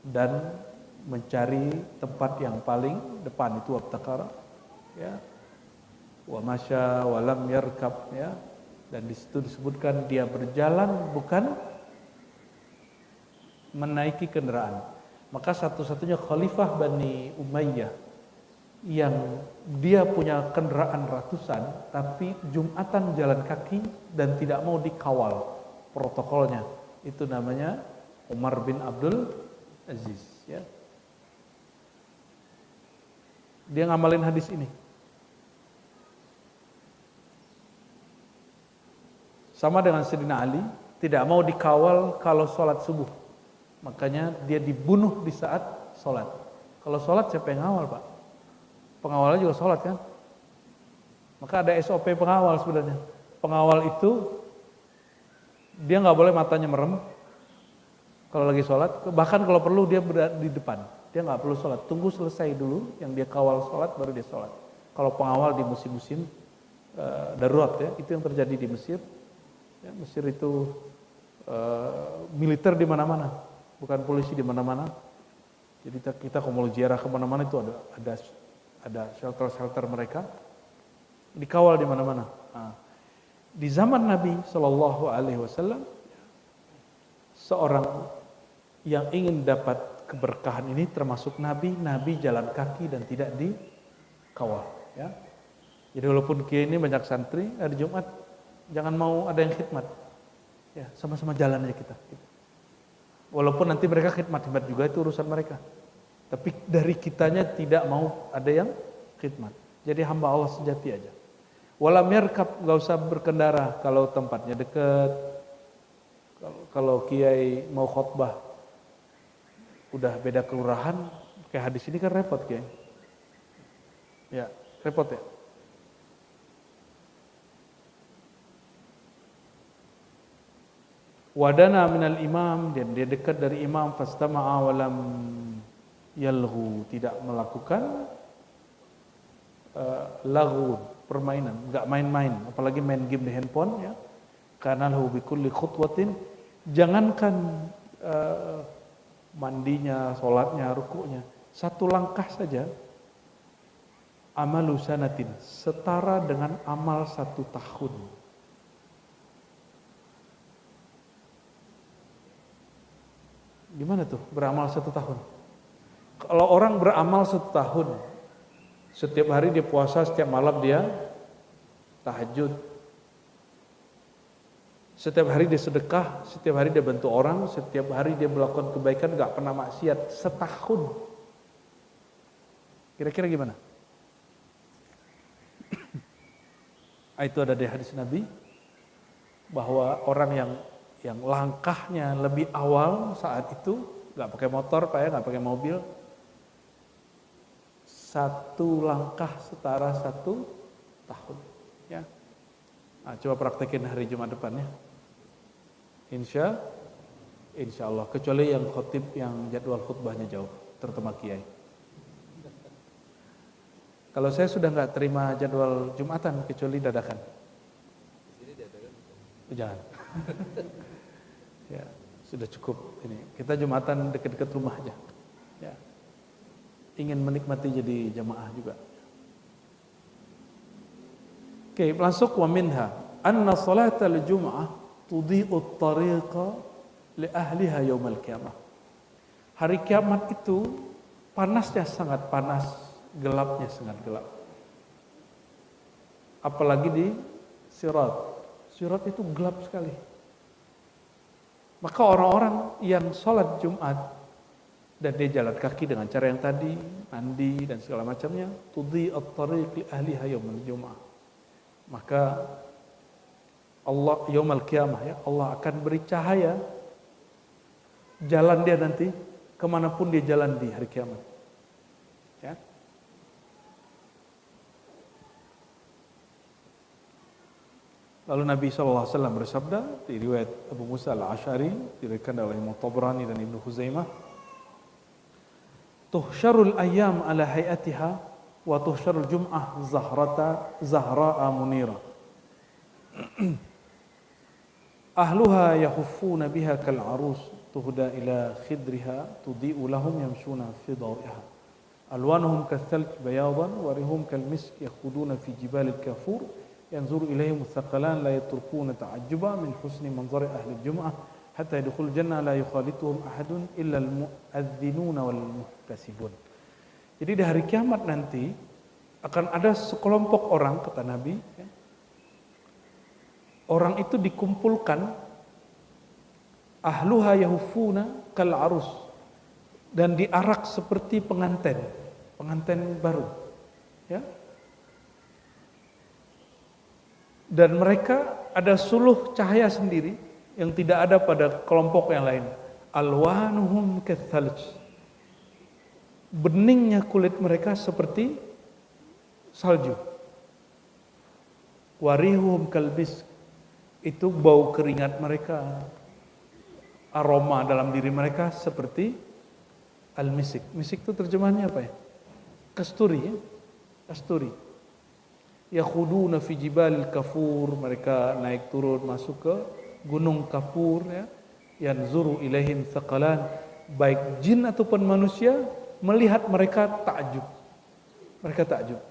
dan mencari tempat yang paling depan itu wabtakara, ya, wa masya wa lam yarkab, ya, dan di situ disebutkan dia berjalan bukan menaiki kendaraan. Maka satu-satunya khalifah Bani Umayyah yang dia punya kendaraan ratusan tapi Jumatan jalan kaki dan tidak mau dikawal protokolnya, itu namanya Umar bin Abdul Aziz, ya. Dia ngamalin hadis ini. Sama dengan Sayyidina Ali, tidak mau dikawal kalau sholat subuh. Makanya dia dibunuh di saat sholat. Kalau sholat siapa yang ngawal, Pak? Pengawalnya juga sholat kan? Maka ada SOP pengawal sebenarnya. Pengawal itu dia nggak boleh matanya merem kalau lagi sholat. Bahkan kalau perlu dia berada di depan. Dia nggak perlu sholat. Tunggu selesai dulu yang dia kawal sholat baru dia sholat. Kalau pengawal di musim-musim darurat ya, itu yang terjadi di Mesir. Ya, Mesir itu militer di mana-mana, bukan polisi di mana-mana. Jadi kita kalau mau ziarah kemana-mana itu ada shelter-shelter mereka, dikawal di mana-mana. Nah, di zaman Nabi Shallallahu Alaihi Wasallam, seorang yang ingin dapat keberkahan ini termasuk Nabi jalan kaki dan tidak dikawal. Ya. Jadi walaupun kiai ini banyak santri, hari Jumat jangan mau ada yang khidmat. Ya, sama-sama jalan aja kita. Walaupun nanti mereka khidmat juga itu urusan mereka. Tapi dari kitanya tidak mau ada yang khidmat. Jadi hamba Allah sejati aja. Walam yarkab, nggak usah berkendara kalau tempatnya dekat. Kalau kiai mau khotbah udah beda kelurahan, kayak hadis ini kan repot kiai. Ya, repot ya. Wadana minal imam, dan dia dekat dari imam, fastama'a walam yalghu, tidak melakukan laghu, permainan, enggak main-main, apalagi main game di handphone ya. Karena lahu bikulli khutwatin, jangankan mandinya, sholatnya, rukuknya, satu langkah saja amalu sanatin, setara dengan amal 1 tahun. Gimana tuh beramal 1 tahun? Kalau orang beramal 1 tahun, setiap hari dia puasa, setiap malam dia tahajud, setiap hari dia sedekah, setiap hari dia bantu orang, setiap hari dia melakukan kebaikan, gak pernah maksiat, setahun. Kira-kira gimana? Itu ada di hadis Nabi bahwa orang yang langkahnya lebih awal saat itu nggak pakai motor, nggak pakai mobil, satu langkah setara 1 tahun. Ya, nah, coba praktekin hari Jumat depan ya. Insya Allah, kecuali yang khotib yang jadwal khutbahnya jauh, terutama kiai. Kalau saya sudah nggak terima jadwal Jumatan kecuali dadakan. Jangan. Ya, sudah cukup ini. Kita Jumatan dekat-dekat rumah aja. Ya. Ingin menikmati jadi jamaah juga. Oke, masuk wa minha anna salatal jum'ah tudhi'u at-tariqa li ahliha yaumal qiyamah. Hari kiamat itu panasnya sangat panas, gelapnya sangat gelap. Apalagi di sirat. Sirat itu gelap sekali. Maka orang-orang yang sholat Jumat dan dia jalan kaki dengan cara yang tadi, mandi dan segala macamnya, tudhi at-tariq li ahliha yaumul jum'ah. Maka Allah yaumul qiyamah ya, Allah akan beri cahaya jalan dia nanti kemanapun dia jalan di hari kiamat. Ya. Lalu Nabi SAW bersabda di riwayat Abu Musa al-Ash'ari, diriwayatkan oleh Imam Tabrani dan Ibnu Huzaimah, tuhsyarul ayyam ala hayatiha wa tuhsyarul jum'ah zahra'a munira. Ahluha yahuffuna biha kal arus tuhda ila khidriha tudhi'u lahum yamshuna fi dawiha. Alwanuhum kathalj bayadan wa rihum kal misk yakhuduna fi jibalil kafur yanzuru ilaihim thaqalan la yatrukuna ta'ajjuba min husni manzari ahli jum'ah hatta yadkhul jannah la yukhalituhum ahadun illa al-mu'adhdhinuna wal muhtasibun. Jadi di hari kiamat nanti akan ada sekelompok orang, kata Nabi, ya, orang itu dikumpulkan, ahluha yahufuna kal arus, dan diarak seperti pengantin baru, ya. Dan mereka ada suluh cahaya sendiri yang tidak ada pada kelompok yang lain. Alwanuhum kathalj, beningnya kulit mereka seperti salju. Warihum kalbis, itu bau keringat mereka, aroma dalam diri mereka seperti al-misik. Misik itu terjemahannya apa ya? Kasturi ya? Kasturi. Yakhuduna fi jibalil kafur, mereka naik turun masuk ke gunung kafur ya. Yanzuru ilaihim thaqalan, baik jin ataupun manusia melihat mereka takjub. Mereka takjub.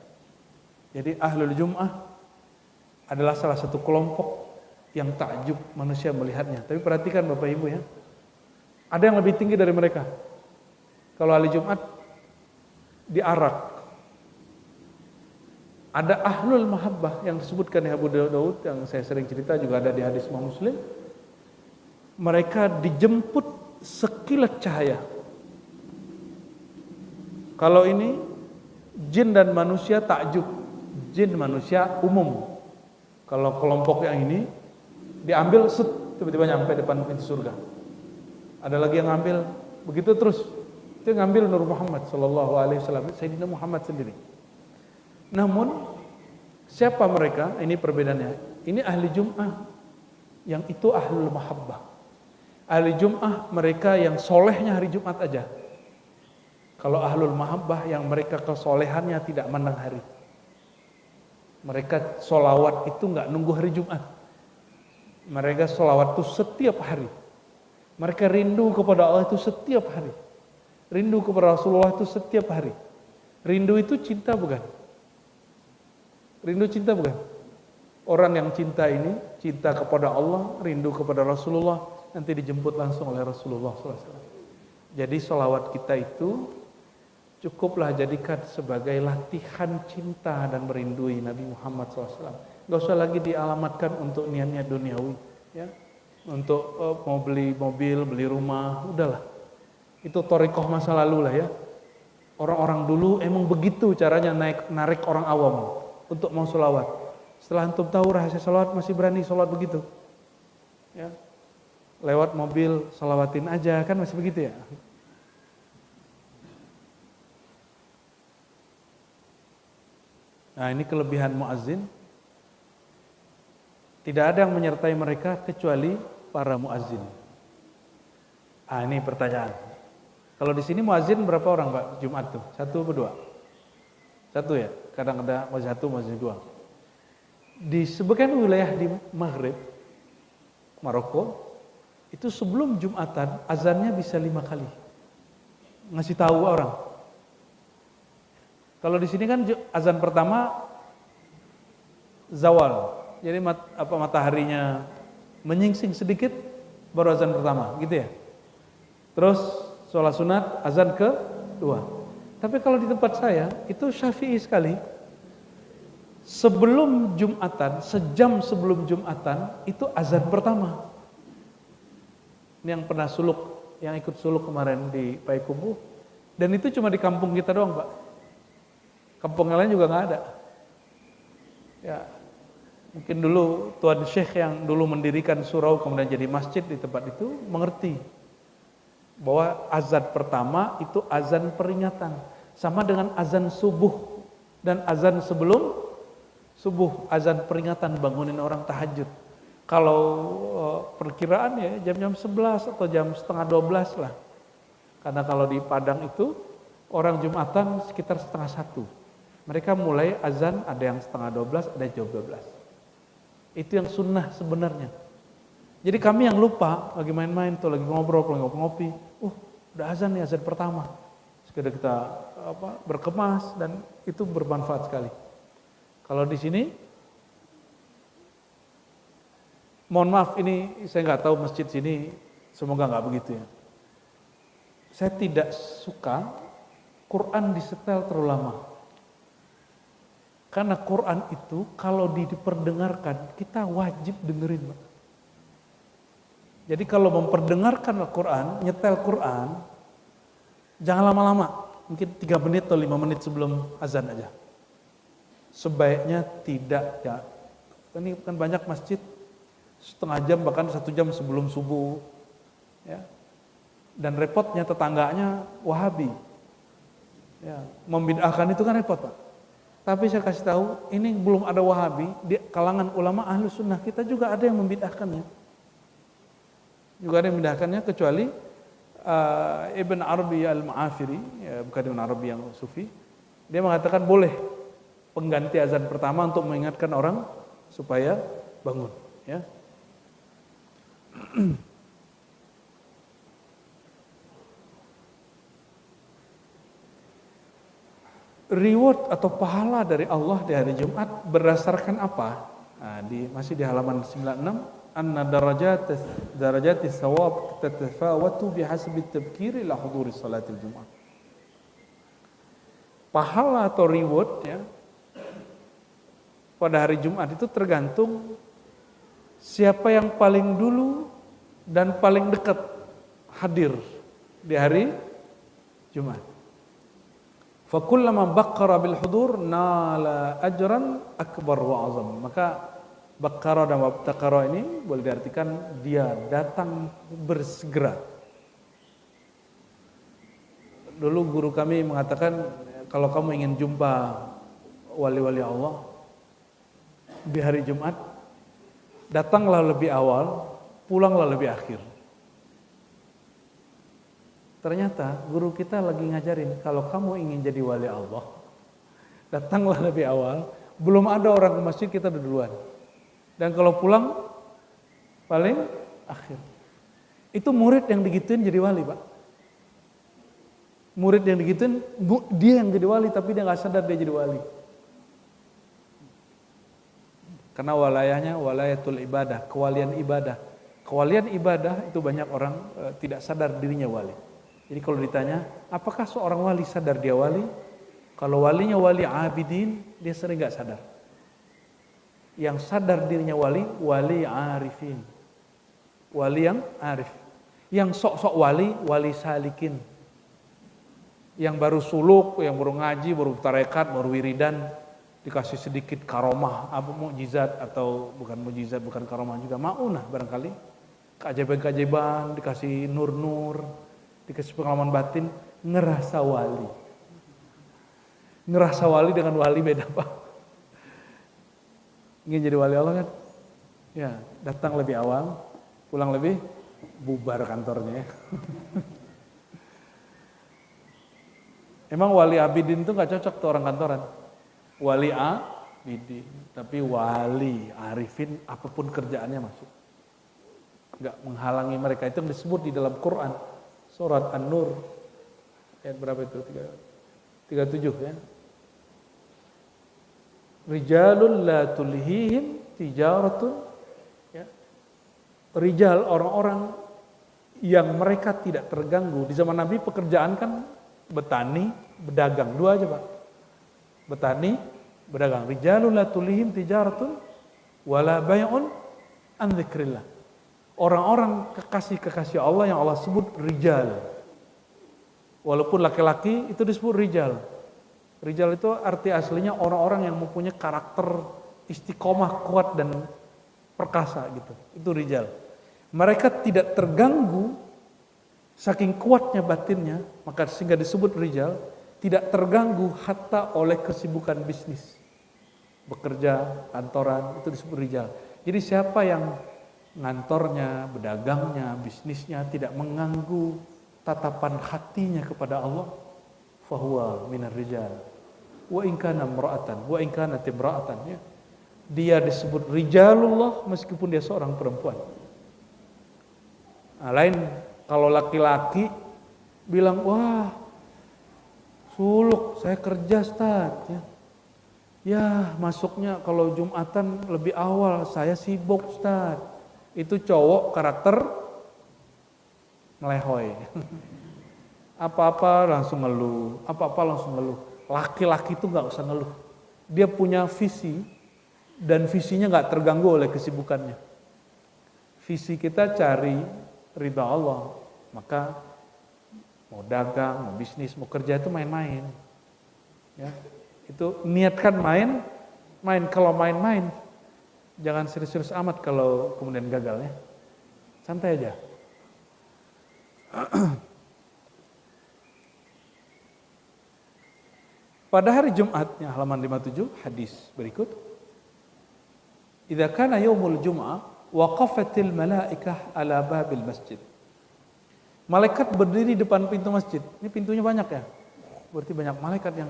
Jadi ahlul jum'ah adalah salah satu kelompok yang takjub manusia melihatnya. Tapi perhatikan Bapak Ibu ya, ada yang lebih tinggi dari mereka. Kalau ahli Jumat diarak. Ada ahlul mahabbah yang disebutkan di Abu Daud, yang saya sering cerita, juga ada di hadis Imam Muslim. Mereka dijemput sekilat cahaya. Kalau ini jin dan manusia takjub, jin manusia umum. Kalau kelompok yang ini diambil set, tiba-tiba nyampe depan pintu surga. Ada lagi yang ngambil begitu terus. Itu ngambil Nur Muhammad sallallahu alaihi wasallam, Sayyidina Muhammad sendiri. Namun siapa mereka? Ini perbedaannya. Ini ahli Jum'ah, yang itu ahlul mahabbah. Ahli Jum'ah mereka yang solehnya hari Jumat aja. Kalau ahlul mahabbah yang mereka kesolehannya tidak mandang hari. Mereka solawat itu nggak nunggu hari Jumat. Mereka solawat itu setiap hari. Mereka rindu kepada Allah itu setiap hari. Rindu kepada Rasulullah itu setiap hari. Rindu itu cinta bukan? Rindu cinta bukan? Orang yang cinta ini, cinta kepada Allah, rindu kepada Rasulullah, nanti dijemput langsung oleh Rasulullah SAW. Jadi sholawat kita itu cukuplah jadikan sebagai latihan cinta dan merindui Nabi Muhammad SAW. Gak usah lagi dialamatkan untuk niatnya duniawi, ya, untuk mau beli mobil, beli rumah, udahlah. Itu thariqah masa lalu lah ya. Orang-orang dulu emang begitu caranya narik orang awam untuk mau sholawat. Setelah antum tahu rahasia salawat masih berani salat begitu? Ya. Lewat mobil salawatin aja kan masih begitu ya? Nah, ini kelebihan muazzin. Tidak ada yang menyertai mereka kecuali para muazzin. Ah, ini pertanyaan. Kalau di sini muazzin berapa orang, Pak? Jumat tuh? 1 atau 2? 1 ya? Kadang ada muazzin 1, muazzin 2. Di sebagian wilayah di Maghrib, Maroko, itu sebelum Jumatan azannya bisa 5 kali. Ngasih tahu orang. Kalau di sini kan azan pertama zawal. Jadi mataharinya menyingsing sedikit baru azan pertama, gitu ya. Terus sholat sunat azan kedua. Tapi kalau di tempat saya itu Syafi'i sekali. Sebelum Jumatan, sejam sebelum Jumatan itu azan pertama. Ini yang pernah suluk, yang ikut suluk kemarin di Payakumbuh. Dan itu cuma di kampung kita doang, Pak. Kampung yang lain juga nggak ada. Ya, mungkin dulu Tuan Syekh yang dulu mendirikan surau kemudian jadi masjid di tempat itu mengerti bahwa azan pertama itu azan peringatan, sama dengan azan subuh dan azan sebelum subuh, azan peringatan bangunin orang tahajud. Kalau perkiraan ya jam-jam 11 atau jam setengah 12 lah. Karena kalau di Padang itu orang Jumatan sekitar setengah 1. Mereka mulai azan ada yang setengah 12, ada jam 12. Itu yang sunnah sebenarnya. Jadi kami yang lupa lagi main-main tuh, lagi ngobrol, lagi ngopi-ngopi. Udah azan nih, azan pertama. Sekedar kita berkemas dan itu bermanfaat sekali. Kalau di sini, mohon maaf ini saya nggak tahu masjid sini, semoga nggak begitu ya. Saya tidak suka Quran disetel terlalu lama. Karena Quran itu kalau diperdengarkan kita wajib dengerin. Jadi kalau memperdengarkan Al-Quran, nyetel Quran, jangan lama-lama, mungkin 3 menit atau 5 menit sebelum azan aja. Sebaiknya tidak ya. Ini kan banyak masjid setengah jam bahkan 1 jam sebelum subuh. Ya. Dan repotnya tetangganya Wahabi. Ya, membid'ahkan itu kan repot, Pak. Tapi saya kasih tahu, ini belum ada Wahabi, di kalangan ulama Ahlus Sunnah kita juga ada yang membid'ahkannya. Juga ada yang membid'ahkannya kecuali Ibn Arabi Al-Ma'afiri, ya, bukan Ibn Arabi yang Sufi. Dia mengatakan boleh pengganti azan pertama untuk mengingatkan orang supaya bangun, ya. Reward atau pahala dari Allah di hari Jumat berdasarkan apa? Nah, masih di halaman 96, anna darajati thawab tatafawatu bihasbi tabkir ila huduri salatil Jumat. Pahala atau reward ya pada hari Jumat itu tergantung siapa yang paling dulu dan paling dekat hadir di hari Jumat. Fakullama baqqara bil hudur nala ajran akbar wa azam. Maka baqqara dan wabtaqara ini boleh diartikan dia datang bersegera. Dulu guru kami mengatakan kalau kamu ingin jumpa wali-wali Allah di hari Jumat, datanglah lebih awal, pulanglah lebih akhir. Ternyata guru kita lagi ngajarin kalau kamu ingin jadi wali Allah, datanglah lebih awal, belum ada orang ke masjid kita udah duluan. Dan kalau pulang paling akhir. Itu murid yang digituin jadi wali, Pak. Murid yang digituin dia yang jadi wali tapi dia nggak sadar dia jadi wali. Karena walayahnya walayatul ibadah, kewalian ibadah. Kewalian ibadah itu banyak orang tidak sadar dirinya wali. Jadi kalau ditanya, apakah seorang wali sadar dia wali? Kalau walinya wali abidin, dia sering gak sadar. Yang sadar dirinya wali, wali arifin. Wali yang arif. Yang sok-sok wali, wali salikin. Yang baru suluk, yang baru ngaji, baru tarekat, baru wiridan. dikasih sedikit karomah, apa mukjizat atau bukan mukjizat, bukan karomah juga, maunah barangkali, keajaiban-keajaiban, dikasih nur-nur, dikasih pengalaman batin, ngerasa wali. Ngerasa wali dengan wali beda Pak. Ingin jadi wali Allah kan? Ya, datang lebih awal, pulang lebih bubar kantornya. Emang wali abidin tuh nggak cocok tuh orang kantoran. Wali abidin, tapi wali arifin apapun kerjaannya masuk. Nggak menghalangi mereka, itu yang disebut di dalam Quran surat An-Nur ayat berapa itu? 37 ya. Rijalun la tulhihim tijaratun, ya. Rijal, orang-orang yang mereka tidak terganggu. Di zaman Nabi pekerjaan kan betani, berdagang, dua aja Pak. Betani, berdagang. Rijalun la tulhihim tijaratun wala bai'un an dzikrillah. Orang-orang kekasih-kekasih Allah yang Allah sebut rijal. Walaupun laki-laki itu disebut rijal. Rijal itu arti aslinya orang-orang yang mempunyai karakter istiqomah kuat dan perkasa gitu. Itu rijal. Mereka tidak terganggu saking kuatnya batinnya, maka sehingga disebut rijal, tidak terganggu hatta oleh kesibukan bisnis. Bekerja, kantoran, itu disebut rijal. Jadi siapa yang ngantornya, bedagangnya, bisnisnya tidak mengganggu tatapan hatinya kepada Allah, fahuwa minar rijal. Wa in kana imra'atan, wa in kanat imra'atan, ya. Dia disebut rijalullah meskipun dia seorang perempuan. Nah, lain kalau laki-laki bilang, wah suluk saya kerja Ustaz, ya. Ya masuknya kalau Jumatan lebih awal, saya sibuk Ustaz. Itu cowok karakter melehoy. Apa-apa langsung ngeluh, apa-apa langsung ngeluh. Laki-laki itu nggak usah ngeluh. Dia punya visi dan visinya nggak terganggu oleh kesibukannya. Visi kita cari ridha Allah, maka mau dagang, mau bisnis, mau kerja itu main-main. Ya, itu niatkan main. Kalau main-main, jangan serius-serius amat kalau kemudian gagal ya. Santai aja. Pada hari Jumatnya, halaman 57, hadis berikut. Idza kana yaumul jum'ah waqafatil malaikah ala babil masjid. Malaikat berdiri depan pintu masjid. Ini pintunya banyak ya. Berarti banyak malaikat yang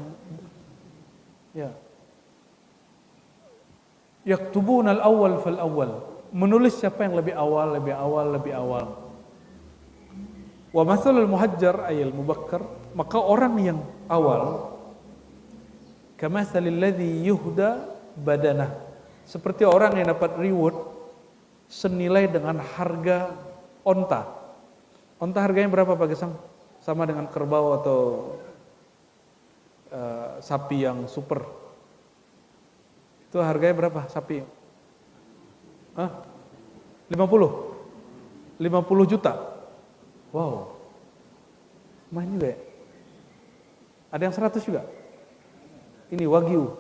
ya. Yaktubunal awwal fal awwal. Menulis siapa yang lebih awal. Wa mathalul muhajjar ayil mubakkar, maka orang yang awal kamathalil ladzi yuhda badanah, seperti orang yang dapat reward senilai dengan harga onta. Onta harganya berapa Pak Gesang? Sama dengan kerbau atau sapi yang super. Itu harganya berapa sapi? 50 juta. Wow. Main juga ya? Ada yang 100 juga? Ini wagyu.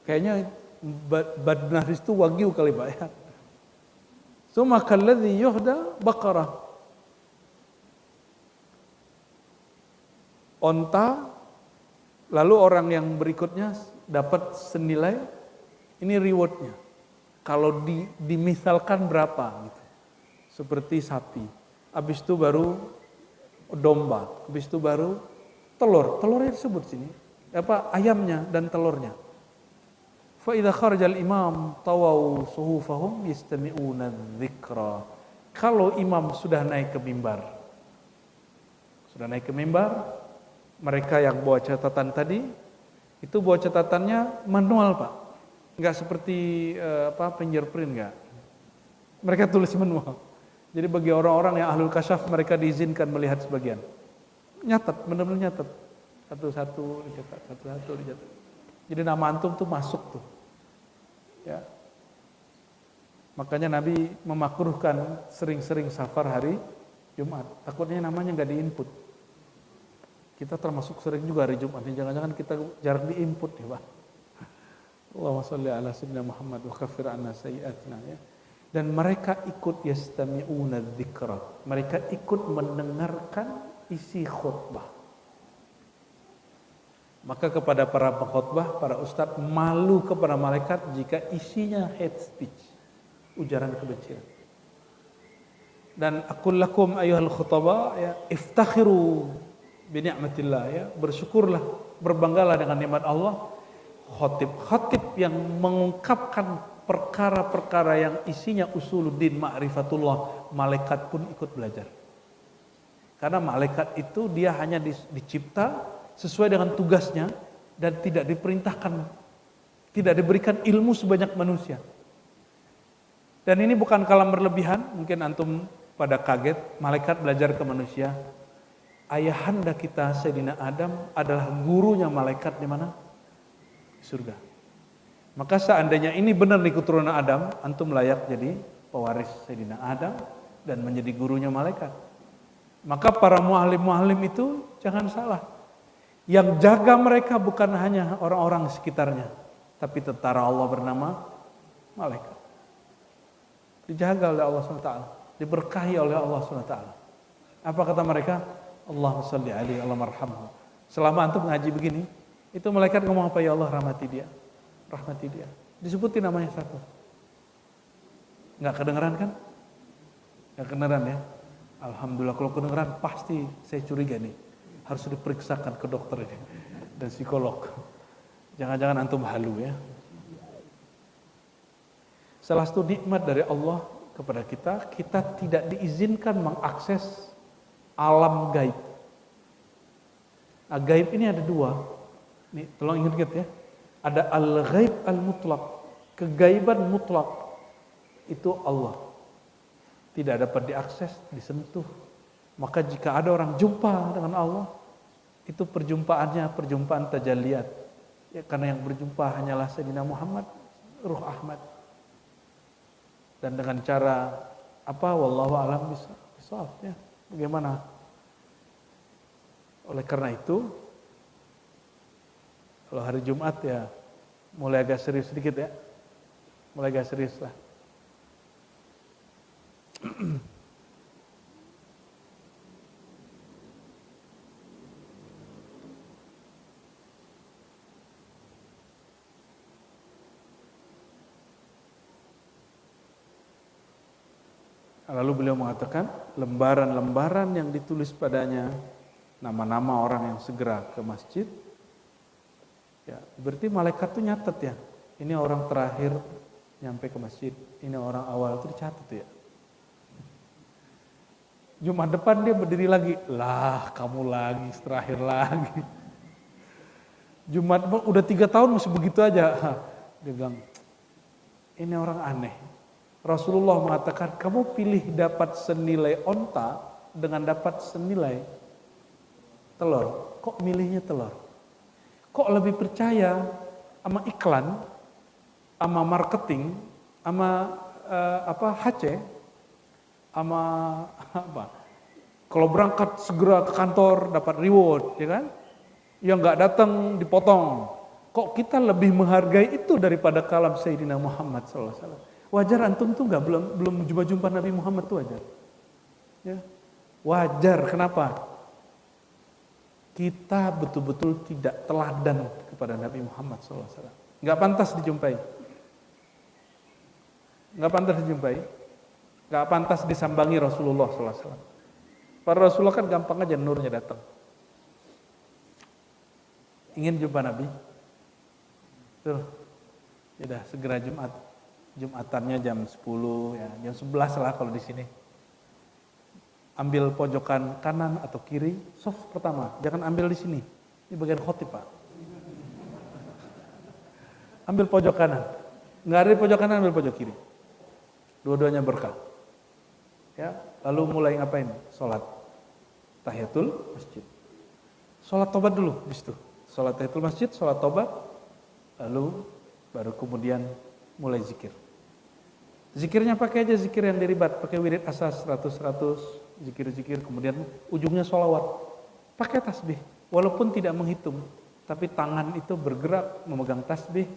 Kayaknya badnahis itu wagyu kali Pak ya. Summa kalladzi yuhda baqarah. Onta, lalu orang yang berikutnya dapat senilai, ini rewardnya. Kalau dimisalkan berapa gitu. Seperti sapi. Habis itu baru domba, habis itu baru telurnya disebut sini. Ayamnya dan telurnya. Fa idza kharajal imam tawau suhufahum yastami'una dzikra. Kalau imam sudah naik ke mimbar. Mereka yang bawa catatan tadi itu bawa catatannya manual, Pak. Enggak seperti fingerprint enggak. Mereka tulis manual. Jadi bagi orang-orang yang ahlul kasyaf mereka diizinkan melihat sebagian. Nyatat, benar-benar nyatat. Satu-satu dicatat. Jadi nama antum tuh masuk tuh. Ya. Makanya Nabi memakruhkan sering-sering safar hari Jumat. Takutnya namanya nggak diinput. Kita termasuk sering juga hari Jumat ini, jangan-jangan kita jarang diinput ya Pak. Allahumma sholli ala sayyidina Muhammad wa kaffir anna sayyi'atina ya. Dan mereka ikut yastami'una dzikra. Mereka ikut mendengarkan isi khutbah. Maka kepada para pengkhutbah, para ustadz malu kepada malaikat jika isinya hate speech, ujaran kebencian. Dan aqul lakum ayyuhal khutaba ya iftakhiru bi ni'matillah ya, bersyukurlah, berbanggalah dengan nikmat Allah. Khatib yang mengungkapkan perkara-perkara yang isinya usuluddin ma'rifatullah, malaikat pun ikut belajar. Karena malaikat itu dia hanya dicipta sesuai dengan tugasnya dan tidak diperintahkan, tidak diberikan ilmu sebanyak manusia. Dan ini bukan kalam berlebihan, mungkin antum pada kaget, malaikat belajar ke manusia. Ayahanda kita Sayyidina Adam adalah gurunya malaikat di mana? Di surga. Maka seandainya ini benar di keturunan Adam, antum layak jadi pewaris Sayyidina Adam dan menjadi gurunya malaikat. Maka para mu'alim-mu'alim itu jangan salah. Yang jaga mereka bukan hanya orang-orang sekitarnya, tapi tentara Allah bernama malaikat. Dijaga oleh Allah SWT, diberkahi oleh Allah SWT. Apa kata mereka? Allahumma sholli alaihi wa marhamhu. Selama antum ngaji begini, itu malaikat ngomong apa? Ya Allah rahmati dia, rahmati dia. Disebutin namanya satu. Nggak kedengeran kan? Nggak kedengeran ya? Alhamdulillah, kalau kedengeran pasti saya curiga nih. Harus diperiksakan ke dokter ini dan psikolog. Jangan-jangan antum halu ya. Salah satu nikmat dari Allah kepada kita, kita tidak diizinkan mengakses alam gaib. Nah, gaib ini ada dua. Nih, tolong ingat ya. Ada al-ghaib al-mutlaq, kegaiban mutlak. Itu Allah. Tidak dapat diakses, disentuh. Maka jika ada orang jumpa dengan Allah, itu perjumpaannya perjumpaan tajalliyat. Ya, karena yang berjumpa hanyalah Sayyidina Muhammad, Ruh Ahmad. Dan dengan cara apa? Wallahu a'lam bishawab ya. Bagaimana? Oleh karena itu, kalau hari Jumat ya mulai agak serius sedikit ya. Mulai agak serius lah. Lalu beliau mengatakan, lembaran-lembaran yang ditulis padanya nama-nama orang yang segera ke masjid, ya berarti malaikat itu nyatet ya. Ini orang terakhir nyampe ke masjid, ini orang awal, itu dicatat ya. Jumat depan dia berdiri lagi, lah kamu lagi, terakhir lagi. Jumat depan udah 3 tahun masih begitu aja. Dia bilang, ini orang aneh. Rasulullah mengatakan, kamu pilih dapat senilai onta dengan dapat senilai telur. Kok milihnya telur? Kok lebih percaya sama iklan, sama marketing, sama HC, sama apa? Kalau berangkat segera ke kantor dapat reward, ya kan? Yang nggak datang dipotong. Kok kita lebih menghargai itu daripada kalam Sayyidina Muhammad SAW? Wajar antum tuh belum jumpa Nabi Muhammad tuh wajar. Ya. Wajar, kenapa? Kita betul-betul tidak teladan kepada Nabi Muhammad SAW. Nggak pantas dijumpai. Nggak pantas dijumpai. Nggak pantas disambangi Rasulullah SAW. Para Rasulullah kan gampang aja nurnya datang. Ingin jumpa Nabi? Tuh, yaudah segera Jumatannya jam 10 ya, jam 11 lah kalau di sini. Ambil pojokan kanan atau kiri, soft pertama, jangan ambil di sini. Ini bagian khotib, Pak. Ambil pojok kanan. Enggak ada di pojok kanan, ambil pojok kiri. Dua-duanya berkah. Ya, lalu mulai ngapain? Salat tahiyatul masjid. Salat tobat dulu di situ. Salat tahiyatul masjid, salat tobat, lalu baru kemudian mulai zikir. Zikirnya pakai aja zikir yang diribat, pakai wirid asas 100, zikir-zikir, kemudian ujungnya sholawat. Pakai tasbih, walaupun tidak menghitung, tapi tangan itu bergerak memegang tasbih,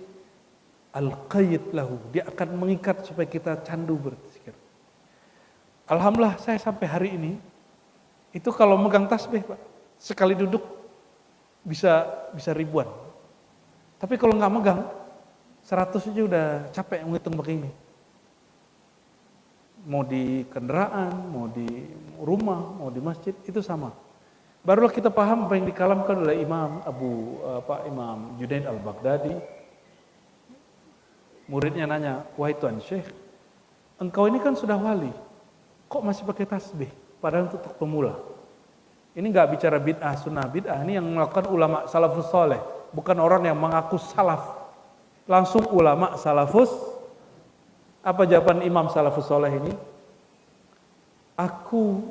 al-qayyid lahu, dia akan mengikat supaya kita candu berzikir. Alhamdulillah saya sampai hari ini itu kalau megang tasbih Pak, sekali duduk bisa ribuan. Tapi kalau nggak megang 100 aja udah capek menghitung begini. Mau di kendaraan, mau di rumah, mau di masjid, itu sama. Barulah kita paham apa yang dikalamkan oleh Imam Imam Junaid al-Baghdadi. Muridnya nanya, wahai Tuan Syekh, engkau ini kan sudah wali, kok masih pakai tasbih? Padahal untuk pemula. Ini nggak bicara bid'ah, sunnah bid'ah. Ini yang melakukan ulama salafus soleh, bukan orang yang mengaku salaf. Langsung ulama salafus. Apa jawaban Imam salafus soleh ini? Aku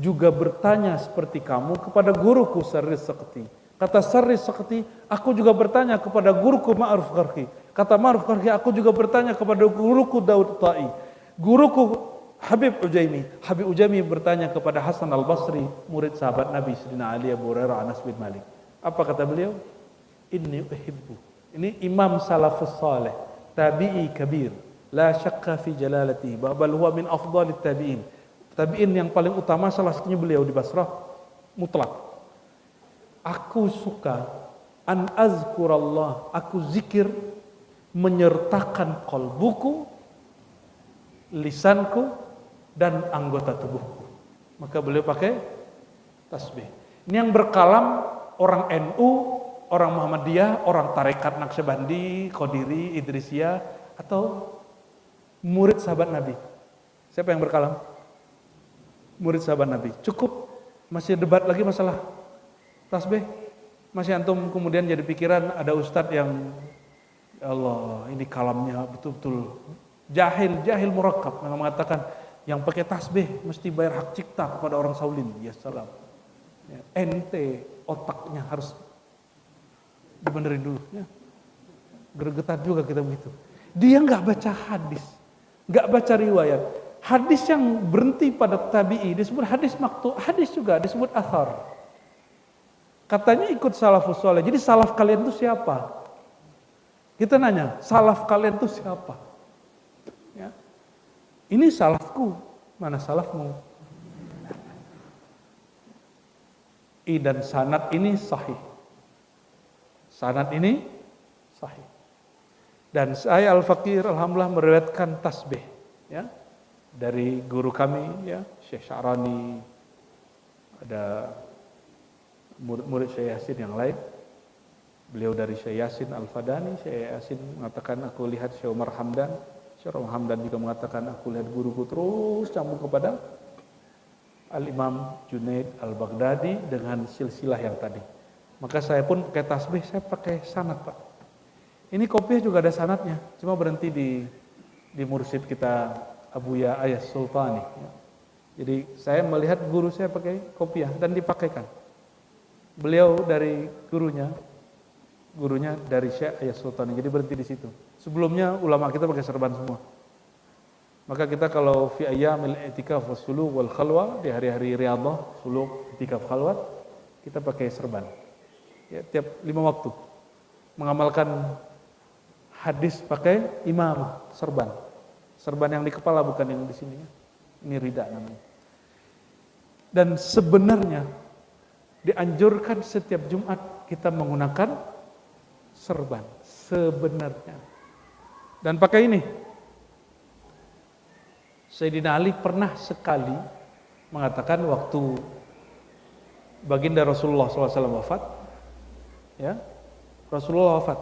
juga bertanya seperti kamu kepada guruku Sarri Sakti. Kata Sarri Sakti, aku juga bertanya kepada guruku Ma'ruf Qarqi. Kata Ma'ruf Qarqi, aku juga bertanya kepada guruku Daud Ta'i. Guruku Habib Ujaimi. Habib Ujaimi bertanya kepada Hasan al-Basri, murid sahabat Nabi Sayyidina Ali, Abu Hurairah, Anas bin Malik. Apa kata beliau? Inni uhibbu. Ini Imam salafus salih, tabi'i kabir, la syakka fi jalalatihi, bal huwa min afdalit tabi'in. Tabi'in yang paling utama salah satunya beliau di Basrah, mutlak. Aku suka an azkurallah, aku zikir menyertakan qalbuku, lisanku, dan anggota tubuhku. Maka beliau pakai tasbih. Ini yang berkalam orang NU, orang Muhammadiyah, orang tarekat Naqsyabandi, Qadiri, Idrisiyah, atau murid sahabat Nabi. Siapa yang berkalam? Murid sahabat Nabi. Cukup, masih debat lagi masalah tasbih. Masih antum kemudian jadi pikiran ada ustadz yang, ya Allah, ini kalamnya betul-betul jahil murakkab, yang mengatakan yang pakai tasbih mesti bayar hak cipta kepada orang Saulin. Ya salam. Ya, ente otaknya harus dibenerin dulu. Ya. Gregetan juga kita begitu. Dia nggak baca hadis, nggak baca riwayat. Hadis yang berhenti pada tabi'i disebut hadis maktu, hadis juga disebut athar. Katanya ikut salafus soleh. Jadi salaf kalian itu siapa? Kita nanya, salaf kalian itu siapa? Ya. Ini salafku, mana salafmu? Dan sanad ini sahih. Sanad ini sahih. Dan saya Al-Faqir alhamdulillah meriwayatkan tasbih, ya, dari guru kami, ya, Syekh Sya'rani, ada murid Syekh Yasin yang lain. Beliau dari Syekh Yasin Al-Fadani. Syekh Yasin mengatakan aku lihat Syekh Umar Hamdan. Syekh Umar Hamdan juga mengatakan aku lihat guruku terus sambung kepada Al-Imam Junaid Al-Baghdadi dengan silsilah yang tadi. Maka saya pun pakai tasbih, saya pakai sanad Pak. Ini kopiah juga ada sanadnya, cuma berhenti di mursyid kita Abuya Ayas Sultani. Ya. Jadi saya melihat guru saya pakai kopiah dan dipakaikan. Beliau dari gurunya dari Syekh Ayas Sultani, jadi berhenti di situ. Sebelumnya ulama kita pakai serban semua. Maka kita kalau fi ayyamil i'tikaf was-suluk wal khalwa, di hari-hari riyadhah, suluk, i'tikaf, khalwat, kita pakai serban. Ya, tiap 5 waktu. Mengamalkan hadis pakai imamah, serban. Serban yang di kepala bukan yang di sini. Ini rida namanya. Dan sebenarnya dianjurkan setiap Jumat kita menggunakan serban. Sebenarnya. Dan pakai ini. Sayyidina Ali pernah sekali mengatakan waktu baginda Rasulullah SAW wafat, ya, Rasulullah wafat.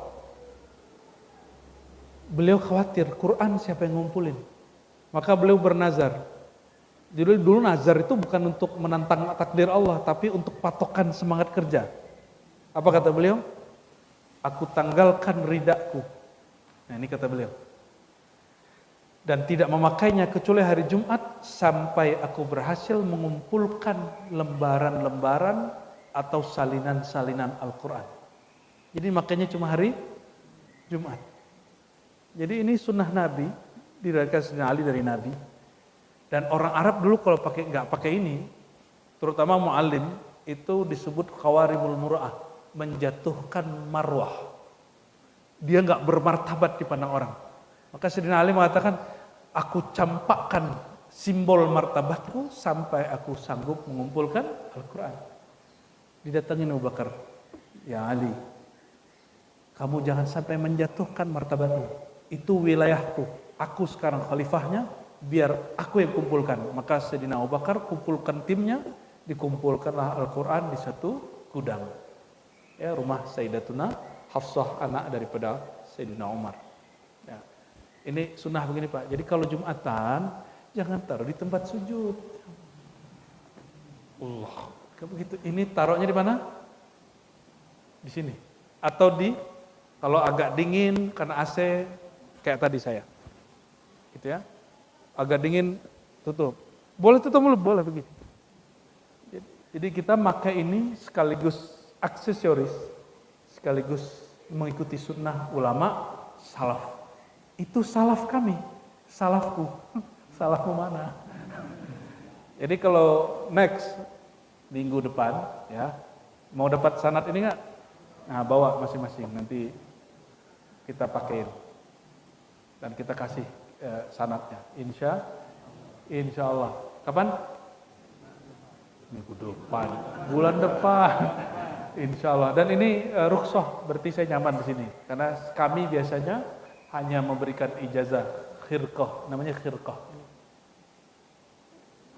Beliau khawatir Quran siapa yang ngumpulin, maka beliau bernazar. Jadi dulu nazar itu bukan untuk menantang takdir Allah, tapi untuk patokan semangat kerja. Apa kata beliau? Aku tanggalkan ridaku. Nah ini kata beliau. Dan tidak memakainya kecuali hari Jumat sampai aku berhasil mengumpulkan lembaran-lembaran atau salinan-salinan Al-Quran. Jadi makanya cuma hari Jumat. Jadi ini sunnah Nabi, diriwayatkan Sayyidina Ali dari Nabi. Dan orang Arab dulu kalau nggak pakai ini, terutama mu'allim, itu disebut khawarimul mur'ah, menjatuhkan marwah. Dia nggak bermartabat di pandang orang. Maka Sayyidina Ali mengatakan, aku campakkan simbol martabatku sampai aku sanggup mengumpulkan Al-Quran. Didatangin Abu Bakar, ya Ali, kamu jangan sampai menjatuhkan martabatmu. Itu wilayahku. Aku sekarang khalifahnya, biar aku yang kumpulkan. Maka Sayyidina Abu Bakar kumpulkan timnya, dikumpulkanlah Al-Quran di satu gudang. Ya, rumah Sayyidatuna Hafsah, anak daripada Sayyidina Umar. Ya. Ini sunnah begini Pak. Jadi kalau Jumatan, jangan taruh di tempat sujud. Allah, begitu. Ini taruhnya di mana? Di sini. Atau kalau agak dingin karena AC, kayak tadi saya. Gitu ya. Agak dingin, tutup. Boleh tutup mulut, boleh begitu. Jadi kita pakai ini sekaligus aksesoris, sekaligus mengikuti sunnah ulama salaf. Itu salaf kami, salafku. Salafmu mana? Jadi kalau next minggu depan, ya mau dapat sanad ini nggak? Nah, bawa masing-masing, nanti kita pakein dan kita kasih sanadnya. Insya Allah. Kapan? Minggu depan, bulan depan, insya Allah. Dan ini rukhsah, berarti saya nyaman di sini, karena kami biasanya hanya memberikan ijazah khirqah, namanya khirqah,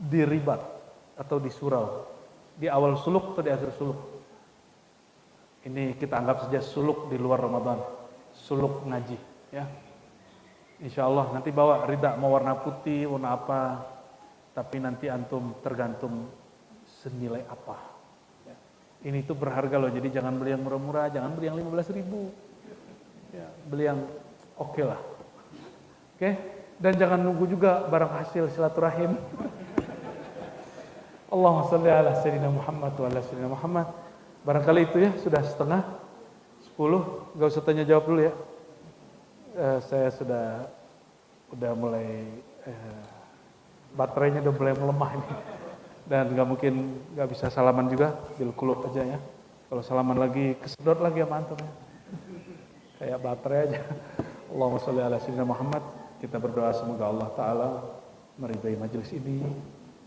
di ribat atau di surau, di awal suluk atau di akhir suluk. Ini kita anggap saja suluk di luar Ramadan, suluk ngaji, ya. Insya Allah nanti bawa rida, mau warna putih, warna apa, tapi nanti antum tergantung senilai apa. Ya. Ini tuh berharga loh, jadi jangan beli yang murah-murah, jangan beli yang 15.000. Ya, beli yang oke lah. Oke, dan jangan nunggu juga barang hasil silaturahim. Allahumma sholli ala sayyidina Muhammad wa ala sayyidina Muhammad. Barangkali itu ya, sudah setengah 10, gak usah tanya jawab dulu ya. Saya udah mulai baterainya udah mulai melemah ini. Dan gak mungkin gak bisa salaman juga, bil kulub aja ya. Kalau salaman lagi, kesedot lagi ya mantap ya. Kayak baterai aja. Allahumma sholli ala sayyidina Muhammad. Kita berdoa semoga Allah Ta'ala meridai majelis ini,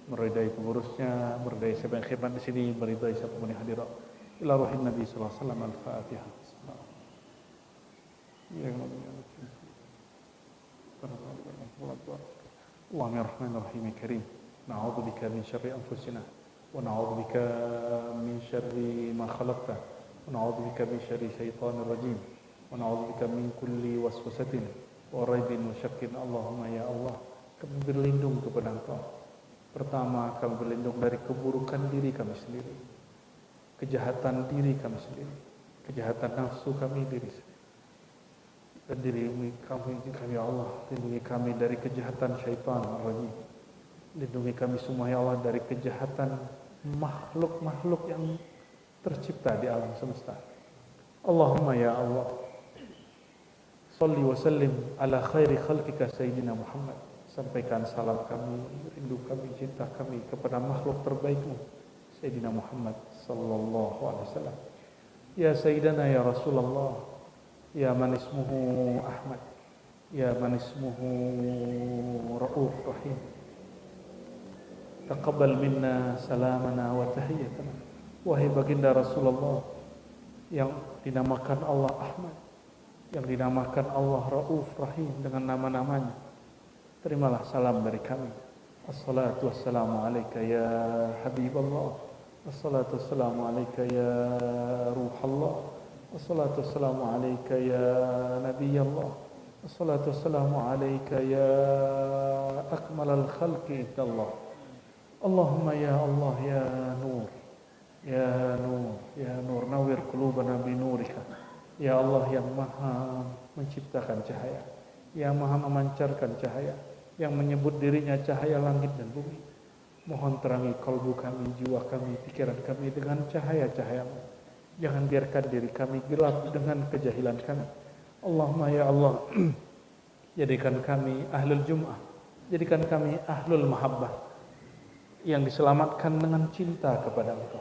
meridai pengurusnya, meridai siapa yang khidmat di sini, meridai siapa pun yang hadir. Ila ruhin Nabi sallallahu alaihi wasallam. Al-Fatihah. Allahumma ya rahmanir rahim ya karim. نعوذ بك من شر أنفسنا ونعوذ بك من شر ما خلقت ونعوذ بك من شر شيطان الرجيم ونعوذ بك من كل وسوسة وريب وشك. Allahumma ya Allah, kami berlindung kepada Engkau. Pertama, kami berlindung dari keburukan diri kami sendiri, kejahatan diri kami sendiri, kejahatan nafsu kami diri sendiri. Dan lindungi kami ya Allah, lindungi kami dari kejahatan syaitan ar-rajim. Lindungi kami semua ya Allah dari kejahatan makhluk-makhluk yang tercipta di alam semesta. Allahumma ya Allah, salli wa sallim ala khairi khalqika Sayyidina Muhammad. Sampaikan salam kami, rindu kami, cinta kami kepada makhluk terbaikmu Sayyidina Muhammad sallallahu alaihi wasallam. Ya Sayyidana ya Rasulullah, ya man ismuhu Ahmad, ya man ismuhu Ra'uf Rahim. Taqabbal minna salamana wa tahiyyatana. Wahai baginda Rasulullah yang dinamakan Allah Ahmad, yang dinamakan Allah Ra'uf Rahim dengan nama-namanya, terimalah salam dari kami. Assalatu wassalamu alaika ya Habiballah. Assalatu wassalamu alaika ya Ruhallah. Assalatu wassalamu alaika ya Nabiyallah. Assalatu wassalamu alaika ya akmalal khalqi indallah. Allahumma ya Allah ya Nur, ya Nur, ya Nur, nawwir qulubana bi nurika. Ya Allah yang maha menciptakan cahaya, yang maha memancarkan cahaya, yang menyebut dirinya cahaya langit dan bumi. Mohon terangi kalbu kami, jiwa kami, pikiran kami dengan cahaya-cahayamu. Jangan biarkan diri kami gelap dengan kejahilan kami. Allahumma ya Allah, jadikan kami ahlul jum'ah, jadikan kami ahlul mahabbah, yang diselamatkan dengan cinta kepada Engkau.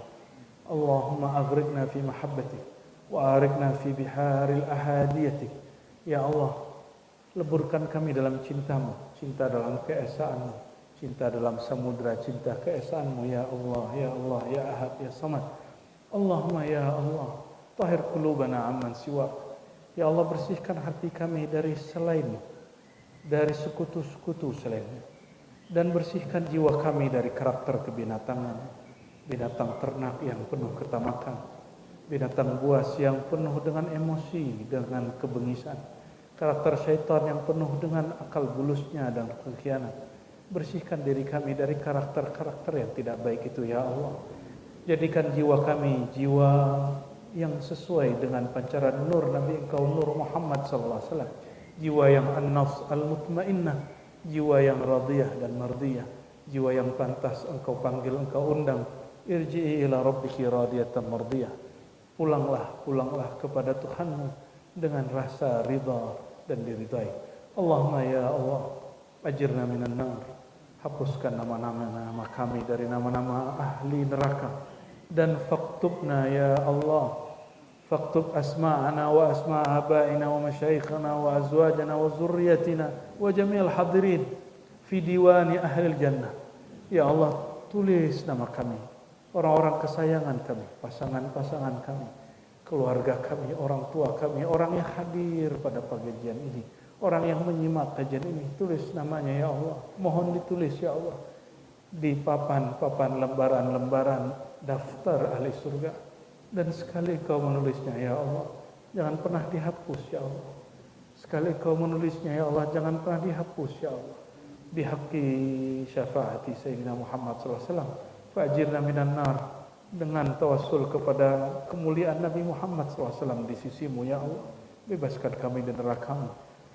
Allahumma aghrikna fi mahabbatik wa arikna fi biharil ahadiyatik. Ya Allah, leburkan kami dalam cintamu, cinta dalam keesaanmu, cinta dalam samudra cinta keesaanmu. Ya Allah, ya Allah, ya Ahad, ya Samad. Allahumma ya Allah, tahir qulubana amman siwa. Ya Allah, bersihkan hati kami dari selainmu, dari sekutu-sekutu selainmu, dan bersihkan jiwa kami dari karakter kebinatangan, binatang ternak yang penuh ketamakan, binatang buas yang penuh dengan emosi, dengan kebengisan, karakter syaitan yang penuh dengan akal bulusnya dan pengkhianat. Bersihkan diri kami dari karakter-karakter yang tidak baik itu, ya Allah. Jadikan jiwa kami jiwa yang sesuai dengan pancaran nur Nabi Engkau, Nur Muhammad sallallahu alaihi wasallam. Jiwa yang an-nafs al-mutmainnah, jiwa yang radiyah dan mardiyah, jiwa yang pantas Engkau panggil, Engkau undang. Irji'i ila rabbiki radiyatan mardiyah. Pulanglah kepada Tuhanmu dengan rasa ridha dan diridai. Allahumma ya Allah, ajirna minan nar. Hapuskan nama-nama kami dari nama-nama ahli neraka. Dan faktubna ya Allah, faktub asma'ana wa asma' abaina wa masyayikhana wa azwajana wa zurriyatina wa jami'al hadirin fi diwani ahli jannah. Ya Allah, tulis nama kami, orang-orang kesayangan kami, pasangan-pasangan kami, keluarga kami, orang tua kami, orang yang hadir pada pengajian ini, orang yang menyimak kajian ini. Tulis namanya ya Allah, mohon ditulis ya Allah di papan-papan, lembaran-lembaran daftar ahli surga. Dan sekali Kau menulisnya ya Allah, jangan pernah dihapus ya Allah. Sekali Kau menulisnya ya Allah, jangan pernah dihapus ya Allah. Bihaqqi syafaati Sayyidina Muhammad sallallahu alaihi wasallam, fa'jirna minan nar. Dengan tawassul kepada kemuliaan Nabi Muhammad SAW di sisimu ya Allah, bebaskan kami dari neraka-Mu,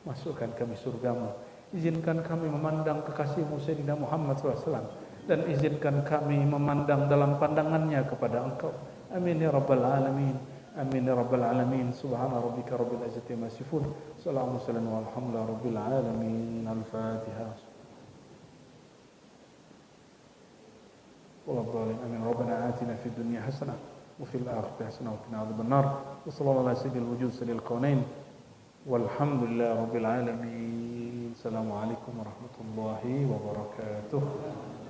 masukkan kami surga-Mu. Izinkan kami memandang kekasih-Mu Sayyidina Muhammad SAW, dan izinkan kami memandang dalam pandangannya kepada Engkau. Amin ya rabbal alamin. Amin ya rabbal alamin. Subhana rabbika rabbil izzati amma yasifun. Assalamualaikum warahmatullahi rabbil alamin. Al-Fatihah. Amin. Rabbana atina fid dunya hasanah wa fil akhirati hasanah wa qina adzaban nar. Wa sallallahu ala sayyidil wujud sayyidil kaunain walhamdulillahi rabbil alamin. Assalamualaikum warahmatullahi wabarakatuh.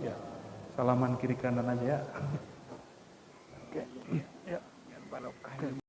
Ya, salaman kiri kanan aja ya. Oke. Ya, barokah.